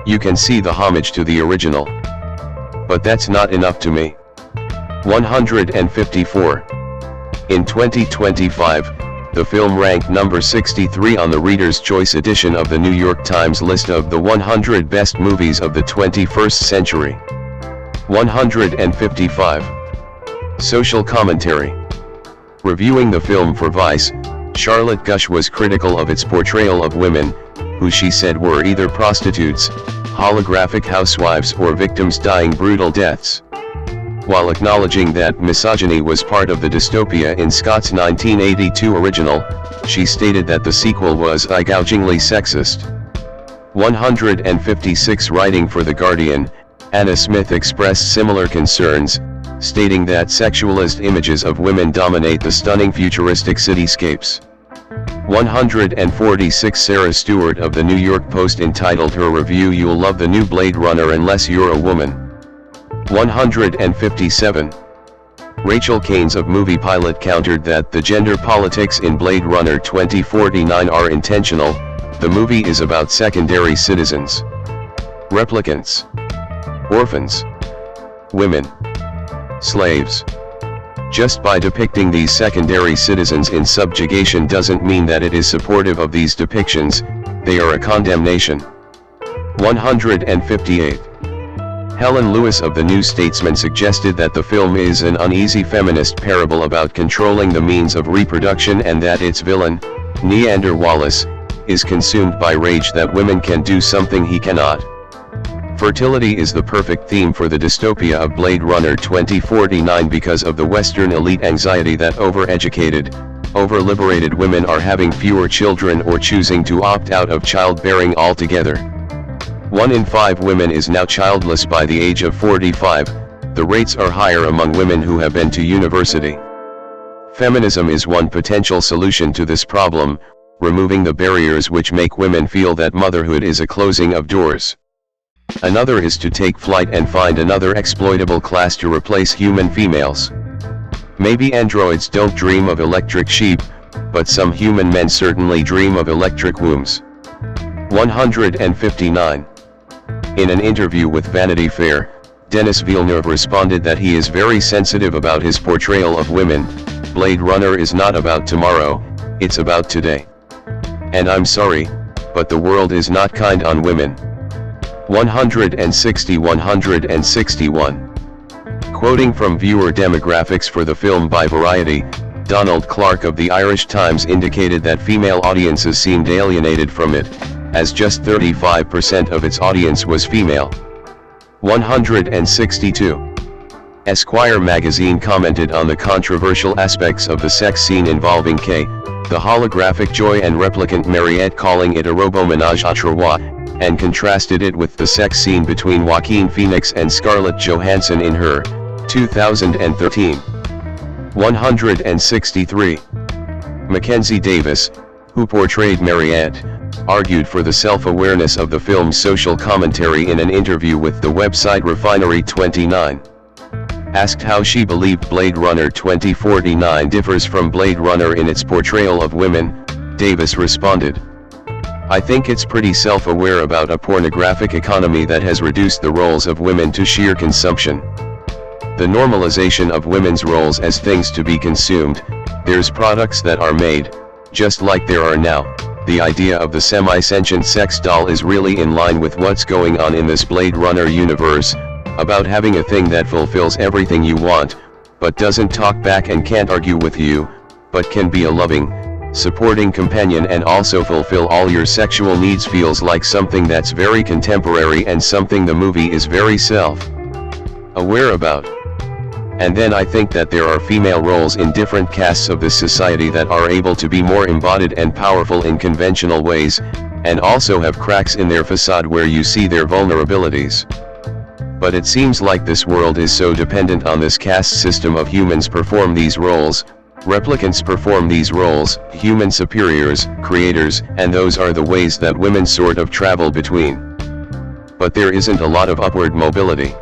You can see the homage to the original. But that's not enough to me." 154. In 2025, the film ranked number 63 on the Reader's Choice edition of the New York Times list of the 100 best movies of the 21st century. 155. Social commentary. Reviewing the film for Vice, Charlotte Gush was critical of its portrayal of women, who she said were either prostitutes, holographic housewives or victims dying brutal deaths. While acknowledging that misogyny was part of the dystopia in Scott's 1982 original, she stated that the sequel was eye-gougingly sexist. 156 Writing for The Guardian, Anna Smith expressed similar concerns, stating that sexualized images of women dominate the stunning futuristic cityscapes. 146 Sarah Stewart of the New York Post entitled her review "You'll Love the New Blade Runner Unless You're a Woman." 157. Rachel Keynes of Movie Pilot countered that the gender politics in Blade Runner 2049 are intentional. The movie is about secondary citizens, replicants, orphans, Women. Slaves. Just by depicting these secondary citizens in subjugation doesn't mean that it is supportive of these depictions, they are a condemnation. 158. Helen Lewis of The New Statesman suggested that the film is an uneasy feminist parable about controlling the means of reproduction and that its villain, Neander Wallace, is consumed by rage that women can do something he cannot. Fertility is the perfect theme for the dystopia of Blade Runner 2049 because of the Western elite anxiety that overeducated, over-liberated women are having fewer children or choosing to opt out of childbearing altogether. 1 in 5 women is now childless by the age of 45, the rates are higher among women who have been to university. Feminism is one potential solution to this problem, removing the barriers which make women feel that motherhood is a closing of doors. Another is to take flight and find another exploitable class to replace human females. Maybe androids don't dream of electric sheep, but some human men certainly dream of electric wombs. 159. In an interview with Vanity Fair, Denis Villeneuve responded that he is very sensitive about his portrayal of women. Blade Runner is not about tomorrow, it's about today. And I'm sorry, but the world is not kind on women. 161. Quoting from viewer demographics for the film by Variety, Donald Clark of the Irish Times indicated that female audiences seemed alienated from it, as just 35% of its audience was female. 162. Esquire magazine commented on the controversial aspects of the sex scene involving Kay, the holographic Joy and replicant Mariette, calling it a robo-ménage à trois, and contrasted it with the sex scene between Joaquin Phoenix and Scarlett Johansson in Her, 2013. 163. Mackenzie Davis, who portrayed Mariette, argued for the self-awareness of the film's social commentary in an interview with the website Refinery29. Asked how she believed Blade Runner 2049 differs from Blade Runner in its portrayal of women, Davis responded, "I think it's pretty self-aware about a pornographic economy that has reduced the roles of women to sheer consumption. The normalization of women's roles as things to be consumed, there's products that are made, just like there are now. The idea of the semi-sentient sex doll is really in line with what's going on in this Blade Runner universe, about having a thing that fulfills everything you want, but doesn't talk back and can't argue with you, but can be a loving, supporting companion and also fulfill all your sexual needs. Feels like something that's very contemporary and something the movie is very self-aware about. And then I think that there are female roles in different castes of this society that are able to be more embodied and powerful in conventional ways, and also have cracks in their facade where you see their vulnerabilities. But it seems like this world is so dependent on this caste system of humans perform these roles, replicants perform these roles, human superiors, creators, and those are the ways that women sort of travel between. But there isn't a lot of upward mobility.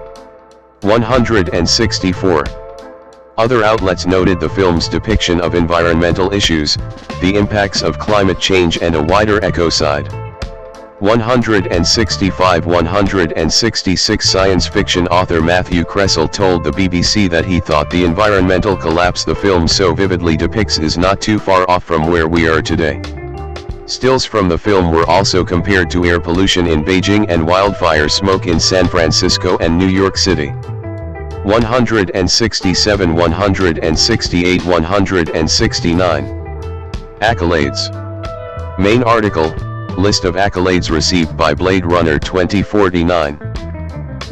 164. Other outlets noted the film's depiction of environmental issues, the impacts of climate change and a wider ecocide. 166 Science fiction author Matthew Kressel told the BBC that he thought the environmental collapse the film so vividly depicts is not too far off from where we are today. Stills from the film were also compared to air pollution in Beijing and wildfire smoke in San Francisco and New York City. 167, 168, 169. Accolades. Main article, list of accolades received by Blade Runner 2049.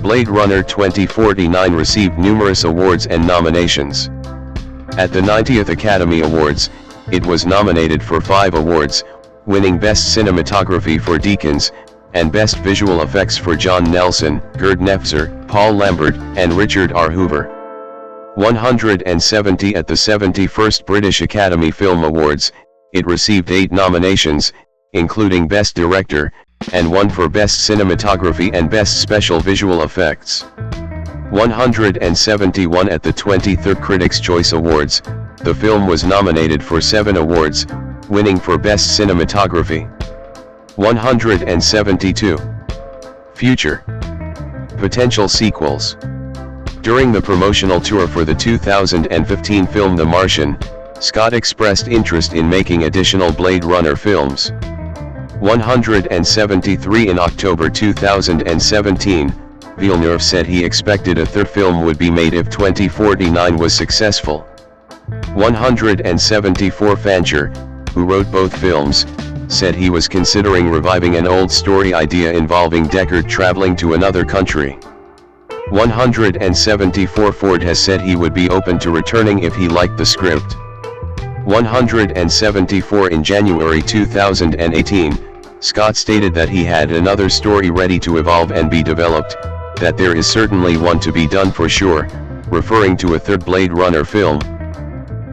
Blade Runner 2049 received numerous awards and nominations. At the 90th Academy Awards, it was nominated for 5 awards, winning Best Cinematography for Deakins, and Best Visual Effects for John Nelson, Gerd Nefzer, Paul Lambert, and Richard R. Hoover. 170 at the 71st British Academy Film Awards, it received 8 nominations, including Best Director, and 1 for Best Cinematography and Best Special Visual Effects. 171 at the 23rd Critics' Choice Awards, the film was nominated for 7 awards, winning for Best Cinematography. 172. Future. Potential sequels. During the promotional tour for the 2015 film The Martian, Scott expressed interest in making additional Blade Runner films. 173 In October 2017, Villeneuve said he expected a third film would be made if 2049 was successful. 174 Fancher, who wrote both films, said he was considering reviving an old story idea involving Deckard traveling to another country. 174 Ford has said he would be open to returning if he liked the script. 174 In January 2018, Scott stated that he had another story ready to evolve and be developed, that there is certainly one to be done for sure, referring to a third Blade Runner film.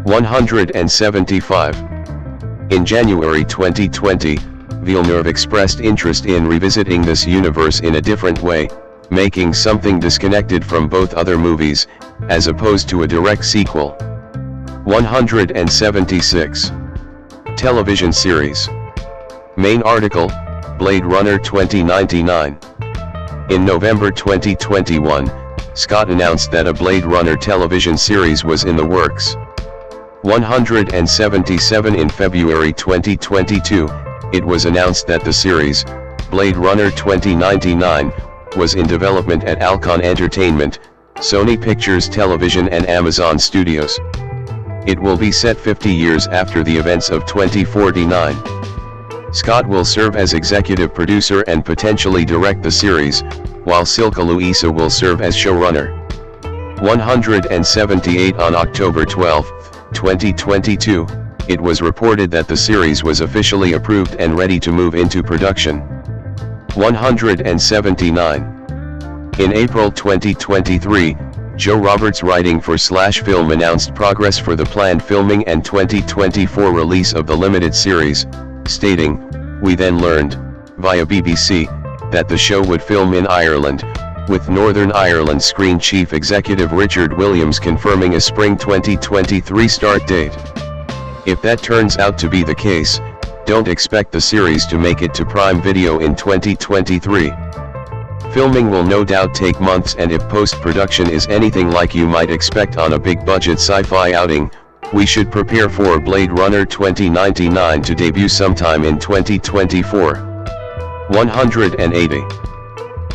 175. In January 2020, Villeneuve expressed interest in revisiting this universe in a different way, making something disconnected from both other movies, as opposed to a direct sequel. 176. Television series. Main article, Blade Runner 2099. In November 2021, Scott announced that a Blade Runner television series was in the works. 177 In February 2022, it was announced that the series, Blade Runner 2099, was in development at Alcon Entertainment, Sony Pictures Television and Amazon Studios. It will be set 50 years after the events of 2049. Scott will serve as executive producer and potentially direct the series, while Silke Louisa will serve as showrunner. 178 On October 12, 2022, it was reported that the series was officially approved and ready to move into production. 179. In April 2023, Joe Roberts writing for Film announced progress for the planned filming and 2024 release of the limited series, stating, "We then learned, via BBC, that the show would film in Ireland, with Northern Ireland Screen Chief Executive Richard Williams confirming a spring 2023 start date. If that turns out to be the case, don't expect the series to make it to Prime Video in 2023. Filming will no doubt take months, and if post-production is anything like you might expect on a big-budget sci-fi outing, we should prepare for Blade Runner 2099 to debut sometime in 2024. 180.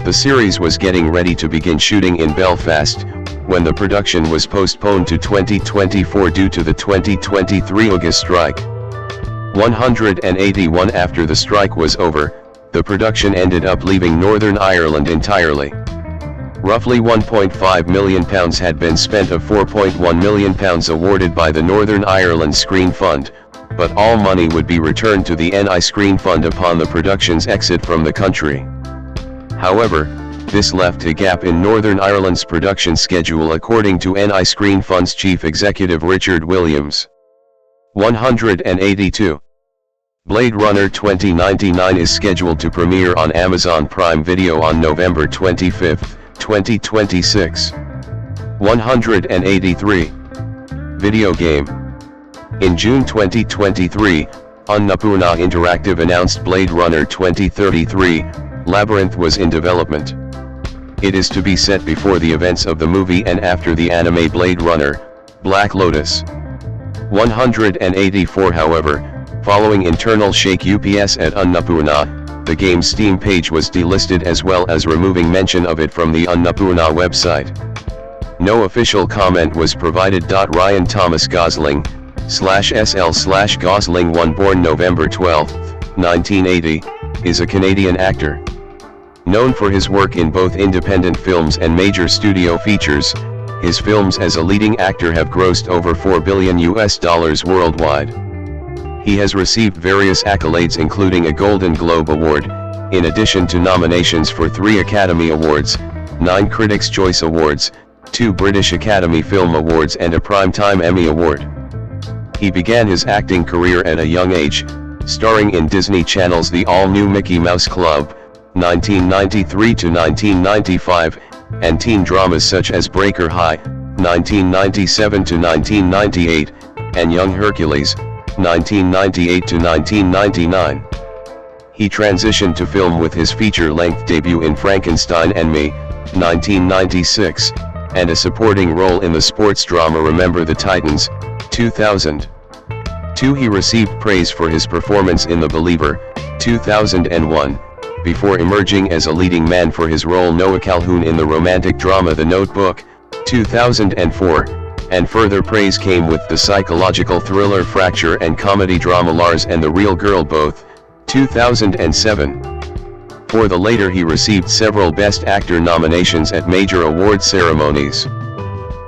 The series was getting ready to begin shooting in Belfast, when the production was postponed to 2024 due to the 2023 August strike. 181. After the strike was over, the production ended up leaving Northern Ireland entirely. Roughly £1.5 million had been spent of £4.1 million awarded by the Northern Ireland Screen Fund, but all money would be returned to the NI Screen Fund upon the production's exit from the country. However, this left a gap in Northern Ireland's production schedule according to NI Screen Fund's chief executive Richard Williams. 182. Blade Runner 2099 is scheduled to premiere on Amazon Prime Video on November 25, 2026. 183. Video game. In June 2023, Annapurna Interactive announced Blade Runner 2033, Labyrinth was in development. It is to be set before the events of the movie and after the anime Blade Runner, Black Lotus. 184. However, following internal shake-ups at Annapurna, the game's Steam page was delisted as well as removing mention of it from the Annapurna website. No official comment was provided. Ryan Thomas Gosling, /SL/Gosling 1 born November 12, 1980, is a Canadian actor. Known for his work in both independent films and major studio features, his films as a leading actor have grossed over $4 billion worldwide. He has received various accolades including a Golden Globe Award, in addition to nominations for 3 Academy Awards, 9 Critics' Choice Awards, 2 British Academy Film Awards and a Primetime Emmy Award. He began his acting career at a young age, starring in Disney Channel's The All-New Mickey Mouse Club, 1993 to 1995, and teen dramas such as Breaker High, 1997 to 1998, and Young Hercules, 1998 to 1999. He transitioned to film with his feature-length debut in Frankenstein and Me, 1996, and a supporting role in the sports drama Remember the Titans, 2000. 2. He received praise for his performance in The Believer, 2001, before emerging as a leading man for his role Noah Calhoun in the romantic drama The Notebook, 2004, and further praise came with the psychological thriller Fracture and comedy drama Lars and the Real Girl both, 2007. For the later he received several Best Actor nominations at major award ceremonies.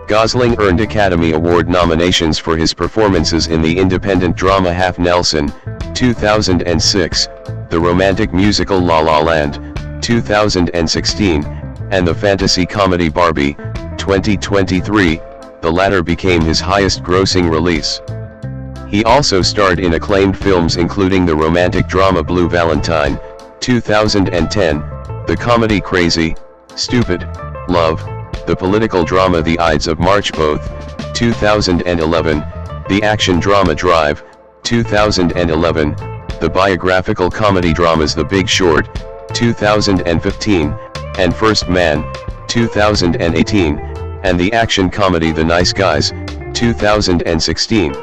Gosling earned Academy Award nominations for his performances in the independent drama Half Nelson, 2006, the romantic musical La La Land, 2016, and the fantasy comedy Barbie, 2023, the latter became his highest-grossing release. He also starred in acclaimed films including the romantic drama Blue Valentine, 2010, the comedy Crazy, Stupid, Love, the political drama The Ides of March both, 2011, the action drama Drive, 2011, the biographical comedy dramas The Big Short, 2015, and First Man, 2018, and the action comedy The Nice Guys, 2016.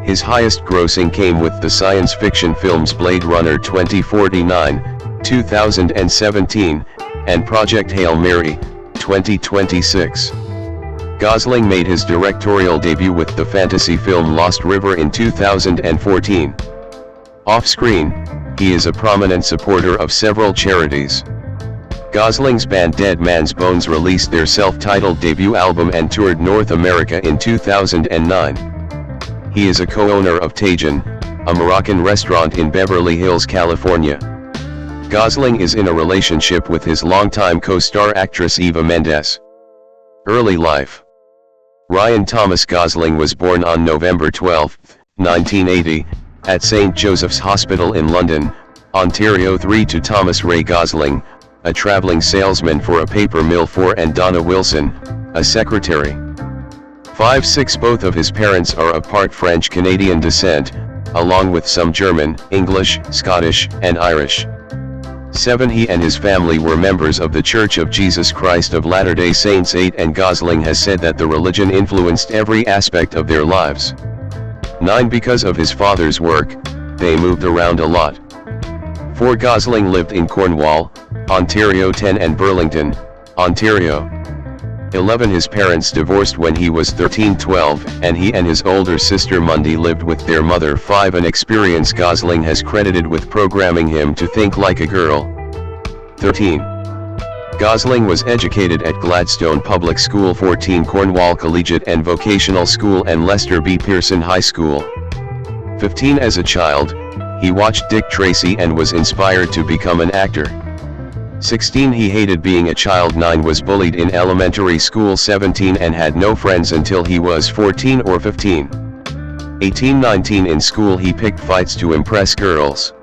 His highest grossing came with the science fiction films Blade Runner 2049, 2017, and Project Hail Mary, 2026. Gosling made his directorial debut with the fantasy film Lost River in 2014. Off-screen, he is a prominent supporter of several charities. Gosling's band Dead Man's Bones released their self-titled debut album and toured North America in 2009. He is a co-owner of Tajin, a Moroccan restaurant in Beverly Hills, California. Gosling is in a relationship with his longtime co-star actress Eva Mendes. Early life. Ryan Thomas Gosling was born on November 12, 1980, at St. Joseph's Hospital in London, Ontario. 3. To Thomas Ray Gosling, a traveling salesman for a paper mill. 4. And Donna Wilson, a secretary. 5. 6. Both of his parents are of part French-Canadian descent, along with some German, English, Scottish, and Irish. 7. He and his family were members of the Church of Jesus Christ of Latter-day Saints. 8. And Gosling has said that the religion influenced every aspect of their lives. 9. Because of his father's work, they moved around a lot. 4. Gosling lived in Cornwall, Ontario. 10. And Burlington, Ontario. 11. His parents divorced when he was 13. 12. And he and his older sister Mundy lived with their mother. 5. An experience Gosling has credited with programming him to think like a girl. 13. Gosling was educated at Gladstone Public School. 14. Cornwall Collegiate and Vocational School and Lester B. Pearson High School. 15. As a child, he watched Dick Tracy and was inspired to become an actor. 16. He hated being a child. 9. Was bullied in elementary school. 17. And had no friends until he was 14 or 15. 18. 19. In school he picked fights to impress girls.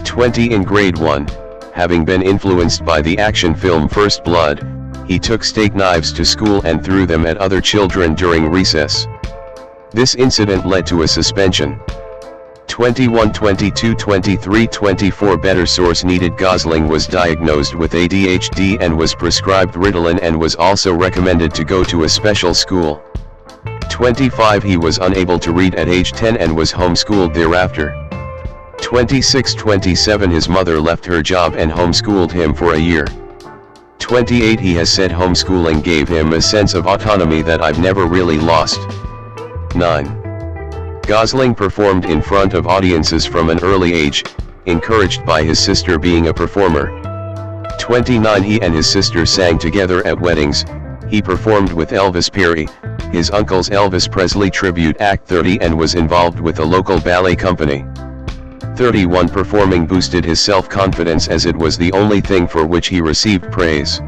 20. In grade 1, having been influenced by the action film First Blood, he took steak knives to school and threw them at other children during recess. This incident led to a suspension. 21. 22. 23. 24. Better source needed. Gosling was diagnosed with ADHD and was prescribed Ritalin and was also recommended to go to a special school. 25. He was unable to read at age 10 and was homeschooled thereafter. 26. 27. His mother left her job and homeschooled him for a year. 28. He has said homeschooling gave him a sense of autonomy that I've never really lost. 9. Gosling performed in front of audiences from an early age, encouraged by his sister being a performer. 29. He and his sister sang together at weddings. He performed with Elvis Presley, his uncle's Elvis Presley tribute act. 30. And was involved with a local ballet company. 31. Performing boosted his self-confidence as it was the only thing for which he received praise.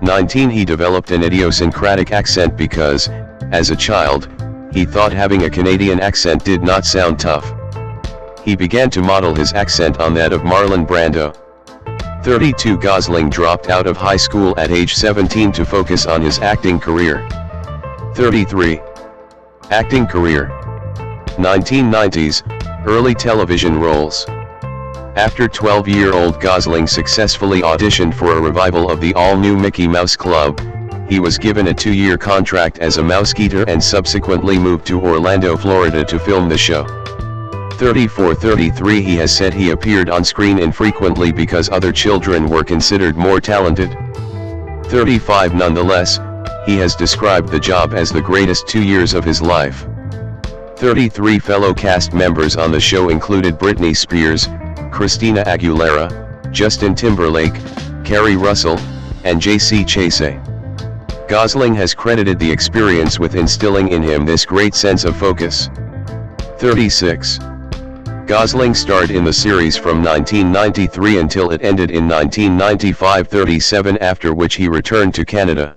19. He developed an idiosyncratic accent because, as a child, he thought having a Canadian accent did not sound tough. He began to model his accent on that of Marlon Brando. 32. Gosling dropped out of high school at age 17 to focus on his acting career. 33. Acting career. 1990s, early television roles. After 12-year-old Gosling successfully auditioned for a revival of the all-new Mickey Mouse Club, He was given a 2-year contract as a mousekeeper and subsequently moved to Orlando, Florida to film the show. 34-33 He has said he appeared on screen infrequently because other children were considered more talented. 35 Nonetheless, he has described the job as the greatest 2 years of his life. 33 Fellow cast members on the show included Britney Spears, Christina Aguilera, Justin Timberlake, Carrie Russell, and J.C. Chasez. Gosling has credited the experience with instilling in him this great sense of focus. 36. Gosling starred in the series from 1993 until it ended in 1995. 37 After which he returned to Canada.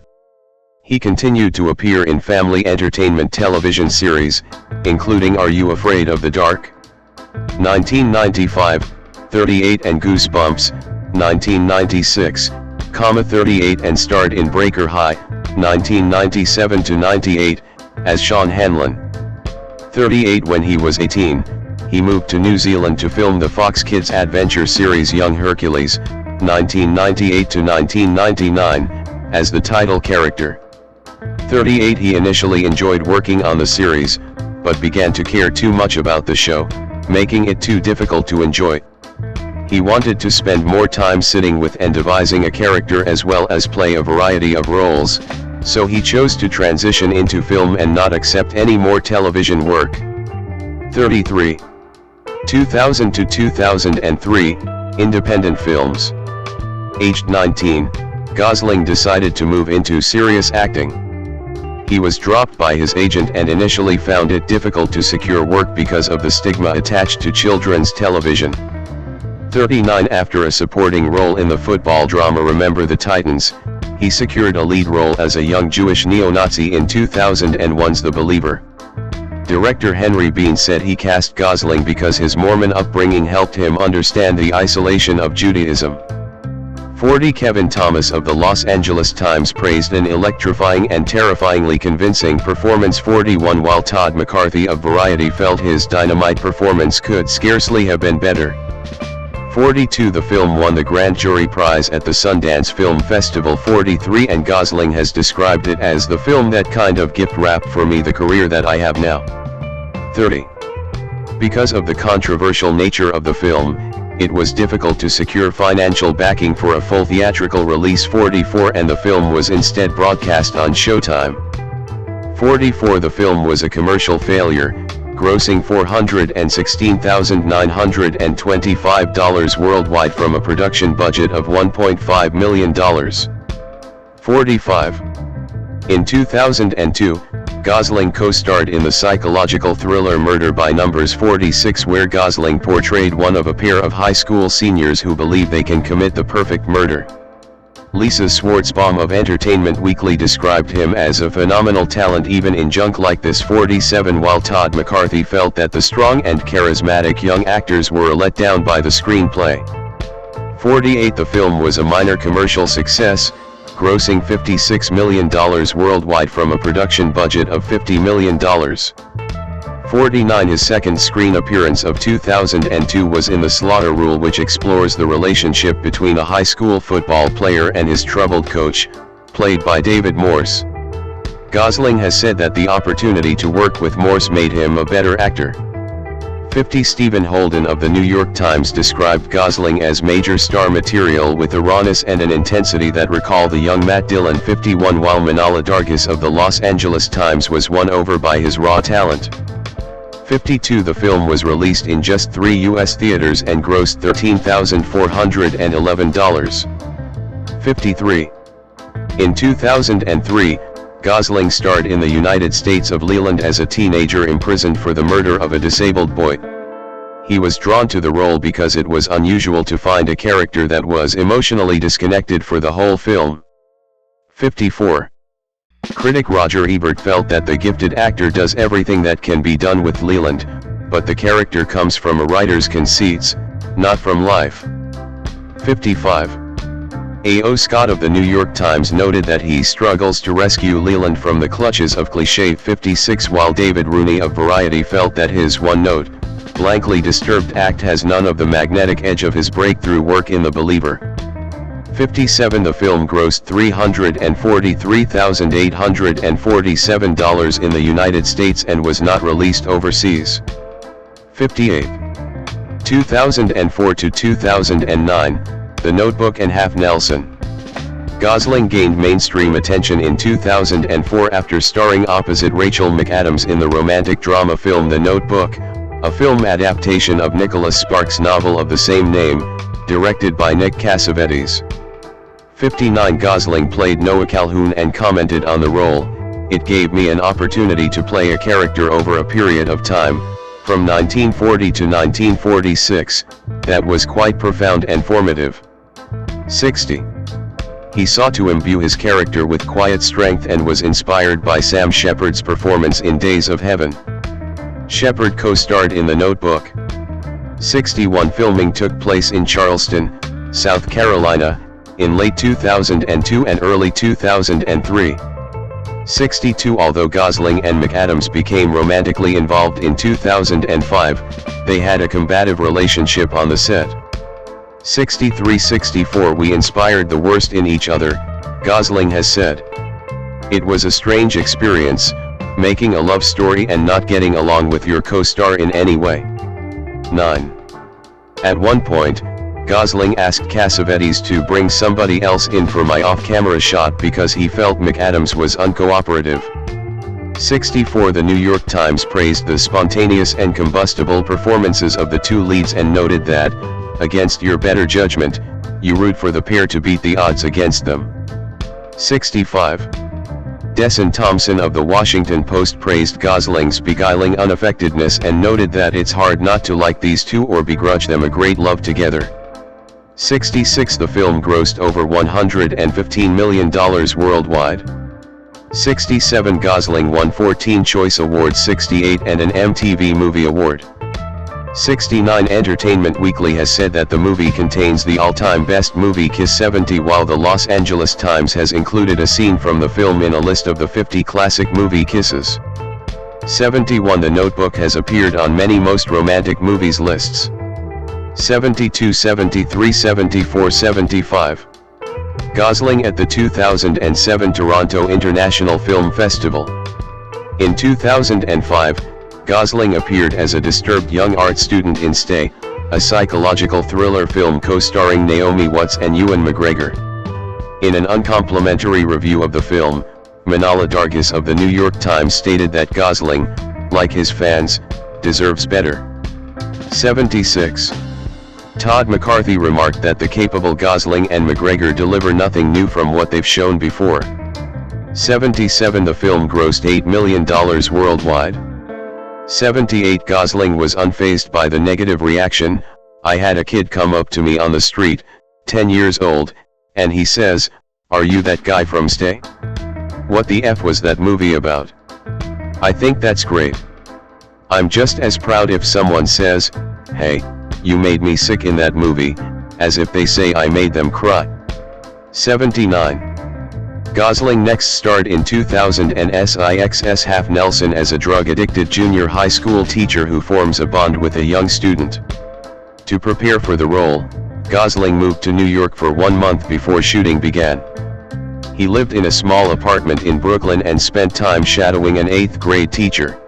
He continued to appear in family entertainment television series, including Are You Afraid of the Dark? 1995, 38 and Goosebumps, 1996, 38 and starred in Breaker High, 1997-98, as Sean Hanlon. 38 When he was 18, he moved to New Zealand to film the Fox Kids adventure series Young Hercules, 1998-1999, as the title character. 38 He initially enjoyed working on the series, but began to care too much about the show, making it too difficult to enjoy. He wanted to spend more time sitting with and devising a character as well as play a variety of roles, so he chose to transition into film and not accept any more television work. 33. 2000-2003, Independent Films. Aged 19, Gosling decided to move into serious acting. He was dropped by his agent and initially found it difficult to secure work because of the stigma attached to children's television. 39 After a supporting role in the football drama Remember the Titans, he secured a lead role as a young Jewish neo-Nazi in 2001's The Believer. Director Henry Bean said he cast Gosling because his Mormon upbringing helped him understand the isolation of Judaism. 40 Kevin Thomas of the Los Angeles Times praised an electrifying and terrifyingly convincing performance. 41 While Todd McCarthy of Variety felt his dynamite performance could scarcely have been better. 42 The film won the Grand Jury Prize at the Sundance Film Festival. 43 And Gosling has described it as the film that kind of gift wrapped for me the career that I have now. 30. Because of the controversial nature of the film, it was difficult to secure financial backing for a full theatrical release. 44 And the film was instead broadcast on Showtime. 44 The film was a commercial failure, grossing $416,925 worldwide from a production budget of $1.5 million. 45. In 2002, Gosling co-starred in the psychological thriller Murder by Numbers. 46 where Gosling portrayed one of a pair of high school seniors who believe they can commit the perfect murder. Lisa Schwartzbaum of Entertainment Weekly described him as a phenomenal talent even in junk like this. 47 While Todd McCarthy felt that the strong and charismatic young actors were let down by the screenplay. 48 The film was a minor commercial success, grossing $56 million worldwide from a production budget of $50 million. 49 His second screen appearance of 2002 was in The Slaughter Rule, which explores the relationship between a high school football player and his troubled coach, played by David Morse. Gosling has said that the opportunity to work with Morse made him a better actor. 50 Stephen Holden of the New York Times described Gosling as major star material with a rawness and an intensity that recall the young Matt Dillon. 51 While Manala Dargis of the Los Angeles Times was won over by his raw talent. 52 The film was released in just 3 U.S. theaters and grossed $13,411. 53. In 2003, Gosling starred in The United States of Leland as a teenager imprisoned for the murder of a disabled boy. He was drawn to the role because it was unusual to find a character that was emotionally disconnected for the whole film. 54. Critic Roger Ebert felt that the gifted actor does everything that can be done with Leland, but the character comes from a writer's conceits, not from life. 55. A.O. Scott of the New York Times noted that he struggles to rescue Leland from the clutches of cliché. 56 While David Rooney of Variety felt that his one-note, blankly disturbed act has none of the magnetic edge of his breakthrough work in The Believer. 57 The film grossed $343,847 in the United States and was not released overseas. 58. 2004 to 2009, The Notebook and Half Nelson. Gosling gained mainstream attention in 2004 after starring opposite Rachel McAdams in the romantic drama film The Notebook, a film adaptation of Nicholas Sparks' novel of the same name, directed by Nick Cassavetes. 59 Gosling played Noah Calhoun and commented on the role, "It gave me an opportunity to play a character over a period of time, from 1940 to 1946, that was quite profound and formative." 60. He sought to imbue his character with quiet strength and was inspired by Sam Shepard's performance in Days of Heaven. Shepard co-starred in The Notebook. 61 Filming took place in Charleston, South Carolina, in late 2002 and early 2003. 62 Although Gosling and McAdams became romantically involved in 2005, they had a combative relationship on the set. 63-64 We inspired the worst in each other, Gosling has said. "It was a strange experience, making a love story and not getting along with your co-star in any way." 9. At one point, Gosling asked Cassavetes to bring somebody else in for my off-camera shot because he felt McAdams was uncooperative. 64 The New York Times praised the spontaneous and combustible performances of the two leads and noted that, against your better judgment, you root for the pair to beat the odds against them. 65. Desson Thompson of The Washington Post praised Gosling's beguiling unaffectedness and noted that it's hard not to like these two or begrudge them a great love together. 66 The film grossed over $115 million worldwide. 67 Gosling won 14 Choice Awards, 68 and an MTV Movie Award. 69 Entertainment Weekly has said that the movie contains the all-time best movie kiss. 70 While the Los Angeles Times has included a scene from the film in a list of the 50 classic movie kisses. 71 The Notebook has appeared on many most romantic movies lists. 72 73 74 75 Gosling at the 2007 Toronto International Film Festival. In 2005, Gosling appeared as a disturbed young art student in Stay, a psychological thriller film co-starring Naomi Watts and Ewan McGregor. In an uncomplimentary review of the film, Manala Dargis of the New York Times stated that Gosling, like his fans, deserves better. 76. Todd McCarthy remarked that the capable Gosling and McGregor deliver nothing new from what they've shown before. 77 The film grossed $8 million worldwide. 78 Gosling was unfazed by the negative reaction. "I had a kid come up to me on the street, 10 years old, and he says, 'Are you that guy from Stay? What the F was that movie about?' I think that's great. I'm just as proud if someone says, 'Hey, you made me sick in that movie,' as if they say I made them cry." 79. Gosling next starred in 2006's Half Nelson as a drug-addicted junior high school teacher who forms a bond with a young student. To prepare for the role, Gosling moved to New York for 1 month before shooting began. He lived in a small apartment in Brooklyn and spent time shadowing an 8th grade teacher.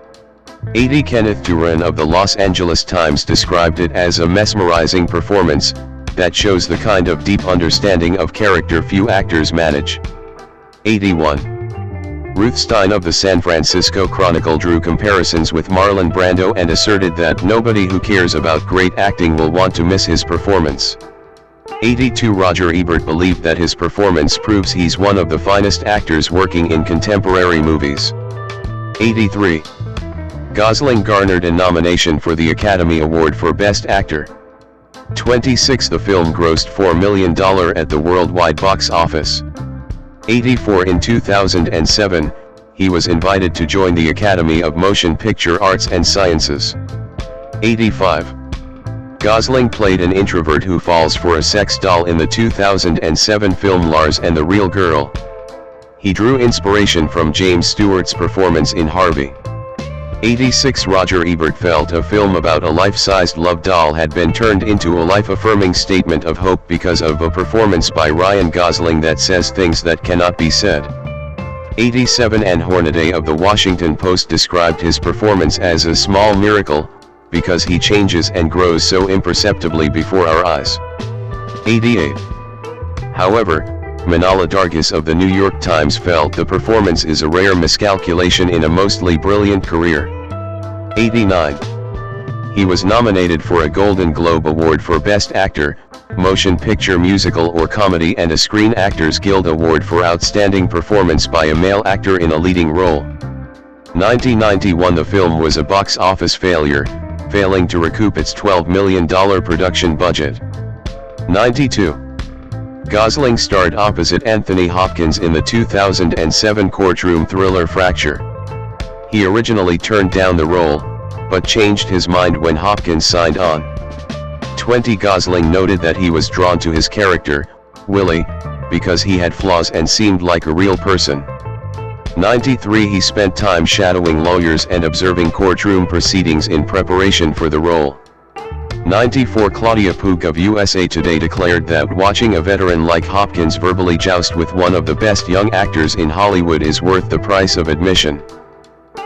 80 Kenneth Duran of the Los Angeles Times described it as a mesmerizing performance that shows the kind of deep understanding of character few actors manage. 81. Ruth Stein of the San Francisco Chronicle drew comparisons with Marlon Brando and asserted that nobody who cares about great acting will want to miss his performance. 82 Roger Ebert believed that his performance proves he's one of the finest actors working in contemporary movies. 83. Gosling garnered a nomination for the Academy Award for Best Actor. 26 The film grossed $4 million at the worldwide box office. 84 In 2007, he was invited to join the Academy of Motion Picture Arts and Sciences. 85. Gosling played an introvert who falls for a sex doll in the 2007 film Lars and the Real Girl. He drew inspiration from James Stewart's performance in Harvey. 86 Roger Ebert felt a film about a life-sized love doll had been turned into a life-affirming statement of hope because of a performance by Ryan Gosling that says things that cannot be said. 87 Ann Hornaday of the Washington Post described his performance as a small miracle, because he changes and grows so imperceptibly before our eyes. 88. However, Manala Dargis of the New York Times felt the performance is a rare miscalculation in a mostly brilliant career. 89. He was nominated for a Golden Globe Award for Best Actor, Motion Picture Musical or Comedy and a Screen Actors Guild Award for Outstanding Performance by a Male Actor in a Leading Role. 1991 The film was a box office failure, failing to recoup its $12 million production budget. 92. Gosling starred opposite Anthony Hopkins in the 2007 courtroom thriller Fracture. He originally turned down the role, but changed his mind when Hopkins signed on. 20 Gosling noted that he was drawn to his character, Willie, because he had flaws and seemed like a real person. 93 He spent time shadowing lawyers and observing courtroom proceedings in preparation for the role. 94 Claudia Pook of USA Today declared that watching a veteran like Hopkins verbally joust with one of the best young actors in Hollywood is worth the price of admission.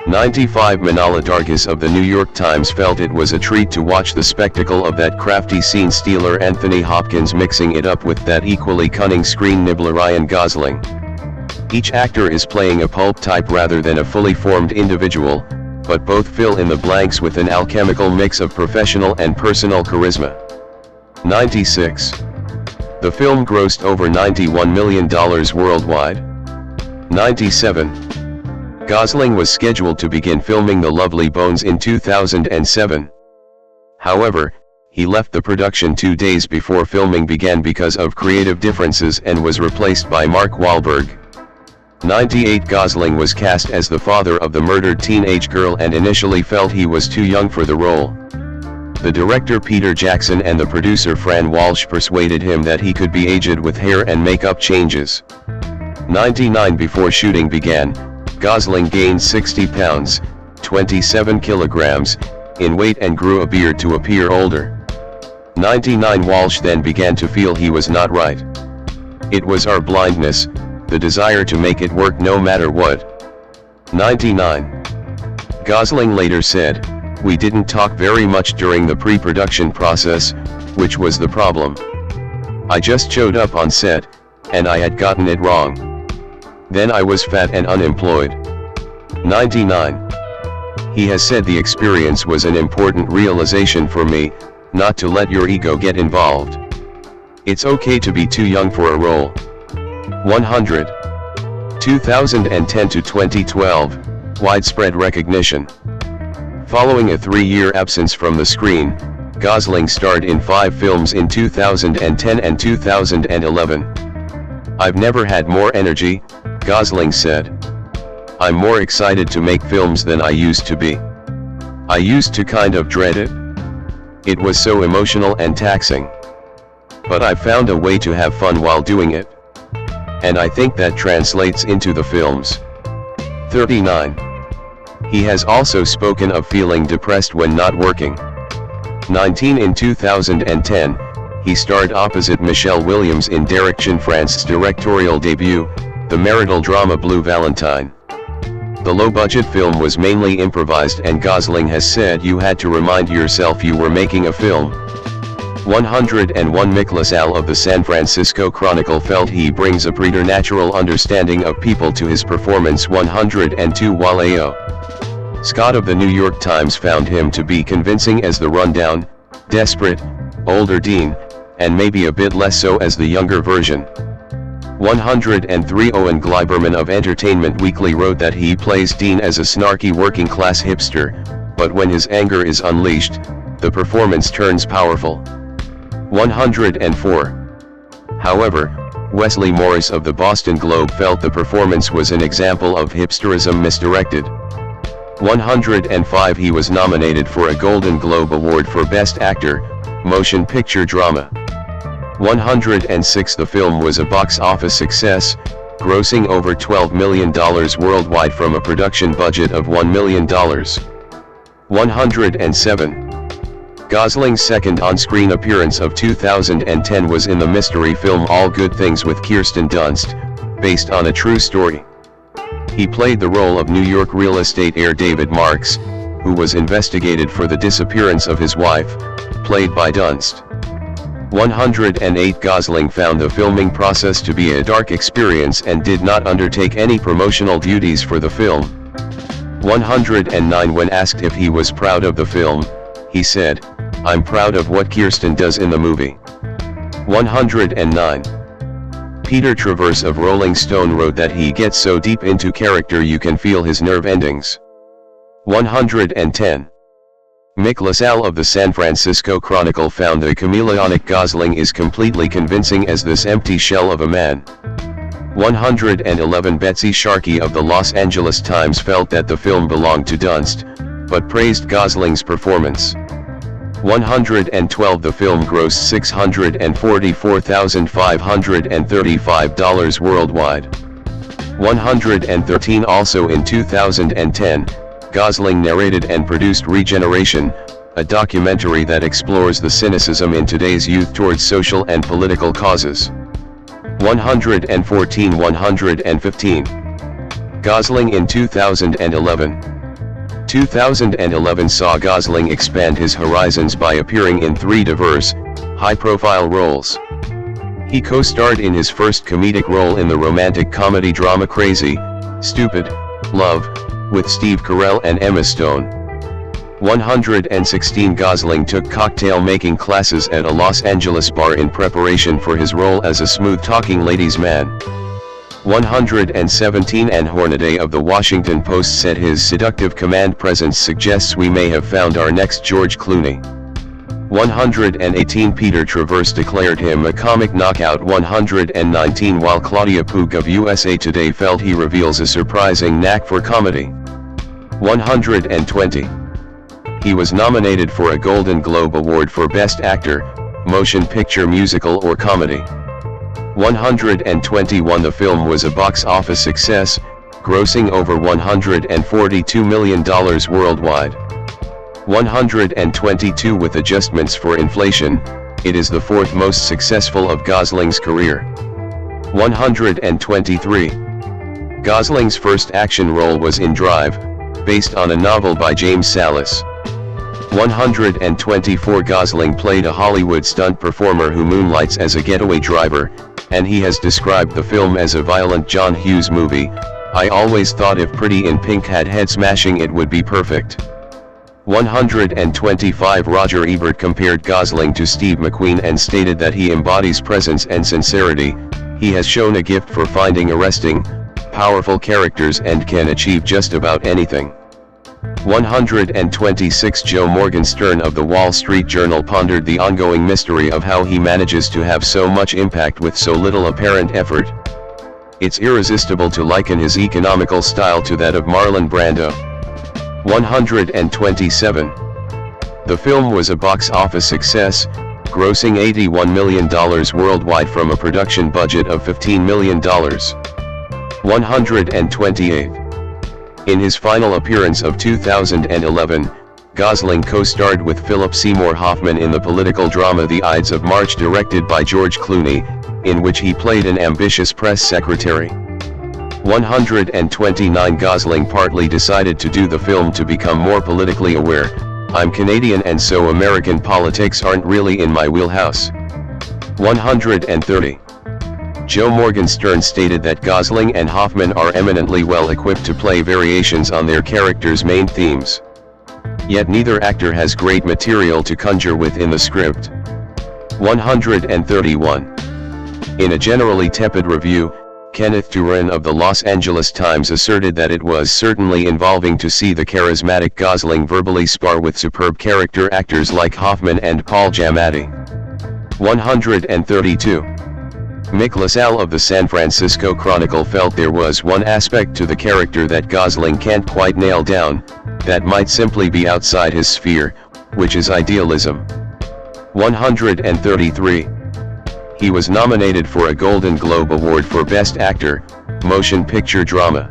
95 Manala Dargis of the New York Times felt it was a treat to watch the spectacle of that crafty scene stealer Anthony Hopkins mixing it up with that equally cunning screen nibbler Ryan Gosling. Each actor is playing a pulp type rather than a fully formed individual, but both fill in the blanks with an alchemical mix of professional and personal charisma. 96. The film grossed over $91 million worldwide. 97. Gosling was scheduled to begin filming The Lovely Bones in 2007. However, he left the production 2 days before filming began because of creative differences and was replaced by Mark Wahlberg. 98 Gosling was cast as the father of the murdered teenage girl and initially felt he was too young for the role. The director Peter Jackson and the producer Fran Walsh persuaded him that he could be aged with hair and makeup changes. 99 Before shooting began, Gosling gained 60 pounds, 27 kilograms, in weight and grew a beard to appear older. 99 Walsh then began to feel he was not right. It was our blindness, the desire to make it work no matter what. 99. Gosling later said, "We didn't talk very much during the pre-production process, which was the problem. I just showed up on set, and I had gotten it wrong. Then I was fat and unemployed." 99. He has said the experience was an important realization for me, not to let your ego get involved. It's okay to be too young for a role. 100. 2010 to 2012, widespread recognition. Following a 3-year absence from the screen, Gosling starred in 5 films in 2010 and 2011. "I've never had more energy," Gosling said. "I'm more excited to make films than I used to be. I used to kind of dread it. It was so emotional and taxing. But I found a way to have fun while doing it. And I think that translates into the films." 39. He has also spoken of feeling depressed when not working. 19 In 2010, he starred opposite Michelle Williams in Derek Cianfrance's directorial debut, the marital drama Blue Valentine. The low-budget film was mainly improvised and Gosling has said you had to remind yourself you were making a film. 101 Nicholas Al of the San Francisco Chronicle felt he brings a preternatural understanding of people to his performance. 102 Wale O. Scott of the New York Times found him to be convincing as the rundown, desperate, older Dean, and maybe a bit less so as the younger version. 103 Owen Gleiberman of Entertainment Weekly wrote that he plays Dean as a snarky working-class hipster, but when his anger is unleashed, the performance turns powerful. 104. However, Wesley Morris of the Boston Globe felt the performance was an example of hipsterism misdirected. 105 He was nominated for a Golden Globe Award for Best Actor, Motion Picture Drama. 106 The film was a box office success, grossing over $12 million worldwide from a production budget of $1 million. 107. Gosling's second on-screen appearance of 2010 was in the mystery film All Good Things with Kirsten Dunst, based on a true story. He played the role of New York real estate heir David Marks, who was investigated for the disappearance of his wife, played by Dunst. 108. Gosling found the filming process to be a dark experience and did not undertake any promotional duties for the film. 109. When asked if he was proud of the film, he said, "I'm proud of what Kirsten does in the movie." 109. Peter Travers of Rolling Stone wrote that he gets so deep into character you can feel his nerve endings. 110. Mick LaSalle of the San Francisco Chronicle found the chameleonic Gosling is completely convincing as this empty shell of a man. 111. Betsy Sharkey of the Los Angeles Times felt that the film belonged to Dunst, but praised Gosling's performance. 112. The film grossed $644,535 worldwide. 113. Also in 2010, Gosling narrated and produced Regeneration, a documentary that explores the cynicism in today's youth towards social and political causes. 114. 115. Gosling in 2011. 2011 saw Gosling expand his horizons by appearing in 3 diverse, high-profile roles. He co-starred in his first comedic role in the romantic comedy drama Crazy, Stupid, Love, with Steve Carell and Emma Stone. 116. Gosling took cocktail-making classes at a Los Angeles bar in preparation for his role as a smooth-talking ladies' man. 117. Ann Hornaday of the Washington Post said his seductive command presence suggests we may have found our next George Clooney. 118. Peter Travers declared him a comic knockout. 119. While Claudia Puig of USA Today felt he reveals a surprising knack for comedy. 120. He was nominated for a Golden Globe Award for Best Actor, Motion Picture Musical or Comedy. 121. The film was a box office success, grossing over $142 million worldwide. 122. With adjustments for inflation, it is the 4th most successful of Gosling's career. 123. Gosling's first action role was in Drive, based on a novel by James Salas. 124. Gosling played a Hollywood stunt performer who moonlights as a getaway driver, and he has described the film as a violent John Hughes movie. "I always thought if Pretty in Pink had head smashing it would be perfect." 125. Roger Ebert compared Gosling to Steve McQueen and stated that he embodies presence and sincerity. "He has shown a gift for finding arresting, powerful characters and can achieve just about anything." 126. Joe Morgenstern of the Wall Street Journal pondered the ongoing mystery of how he manages to have so much impact with so little apparent effort. "It's irresistible to liken his economical style to that of Marlon Brando." 127. The film was a box office success, grossing $81 million worldwide from a production budget of $15 million. 128. In his final appearance of 2011, Gosling co-starred with Philip Seymour Hoffman in the political drama The Ides of March, directed by George Clooney, in which he played an ambitious press secretary. 129. Gosling partly decided to do the film to become more politically aware. "I'm Canadian and so American politics aren't really in my wheelhouse." 130. Joe Morgenstern stated that Gosling and Hoffman are eminently well equipped to play variations on their characters' main themes. Yet neither actor has great material to conjure with in the script. 131. In a generally tepid review, Kenneth Turan of the Los Angeles Times asserted that it was certainly involving to see the charismatic Gosling verbally spar with superb character actors like Hoffman and Paul Giamatti. 132. Mick LaSalle of the San Francisco Chronicle felt there was one aspect to the character that Gosling can't quite nail down, that might simply be outside his sphere, which is idealism. 133. He was nominated for a Golden Globe Award for Best Actor, Motion Picture Drama.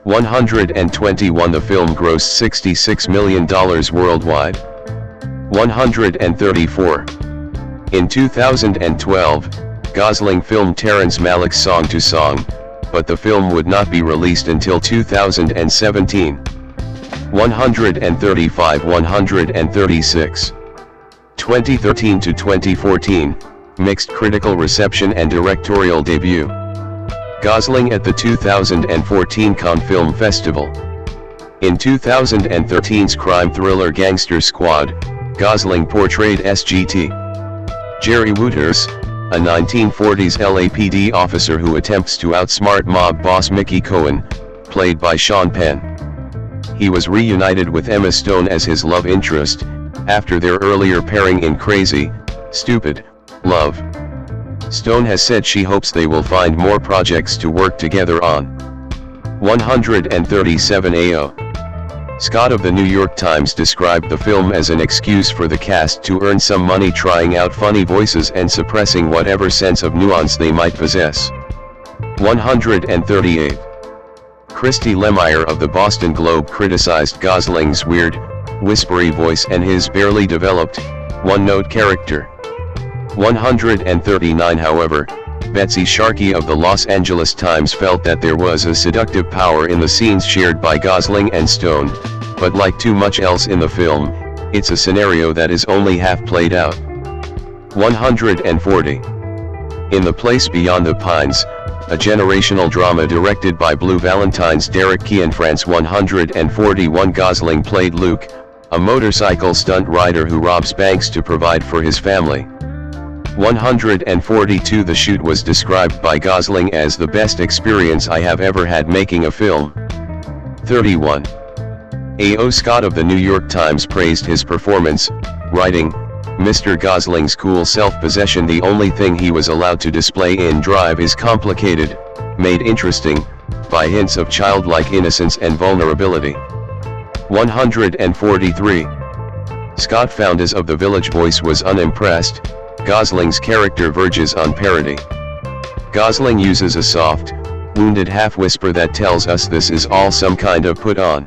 121. The film grossed $66 million worldwide. 134. In 2012, Gosling filmed Terrence Malick's Song to Song, but the film would not be released until 2017. 135. 136. 2013 to 2014, mixed critical reception and directorial debut. Gosling at the 2014 Cannes Film Festival. In 2013's crime thriller Gangster Squad, Gosling portrayed SGT. Jerry Wooters, a 1940s LAPD officer who attempts to outsmart mob boss Mickey Cohen, played by Sean Penn. He was reunited with Emma Stone as his love interest, after their earlier pairing in Crazy, Stupid, Love. Stone has said she hopes they will find more projects to work together on. 137. AO. Scott of the New York Times described the film as an excuse for the cast to earn some money trying out funny voices and suppressing whatever sense of nuance they might possess. 138. Christy Lemire of the Boston Globe criticized Gosling's weird, whispery voice and his barely developed, one-note character. 139. However, Betsy Sharkey of the Los Angeles Times felt that there was a seductive power in the scenes shared by Gosling and Stone, but like too much else in the film, it's a scenario that is only half played out. 140. In The Place Beyond the Pines, a generational drama directed by Blue Valentine's Derek Cianfrance. 141. Gosling played Luke, a motorcycle stunt rider who robs banks to provide for his family. 142. The shoot was described by Gosling as the best experience I have ever had making a film. 31. A.O. Scott of the New York Times praised his performance, writing, Mr. Gosling's cool self-possession, the only thing he was allowed to display in Drive, is complicated, made interesting, by hints of childlike innocence and vulnerability. 143. Scott found As of the Village voice was unimpressed. Gosling's character verges on parody. Gosling uses a soft, wounded half-whisper that tells us this is all some kind of put-on.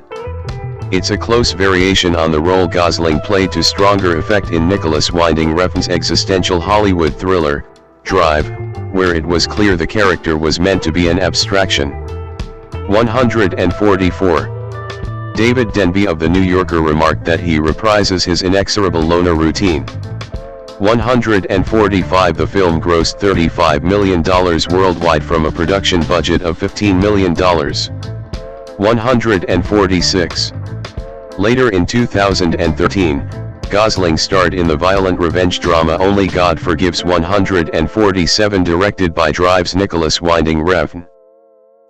It's a close variation on the role Gosling played to stronger effect in Nicholas Winding Refn's existential Hollywood thriller, Drive, where it was clear the character was meant to be an abstraction. 144. David Denby of The New Yorker remarked that he reprises his inexorable loner routine. 145. The film grossed $35 million worldwide from a production budget of $15 million. 146. Later in 2013, Gosling starred in the violent revenge drama Only God Forgives. 147. Directed by Drive's Nicholas Winding Refn.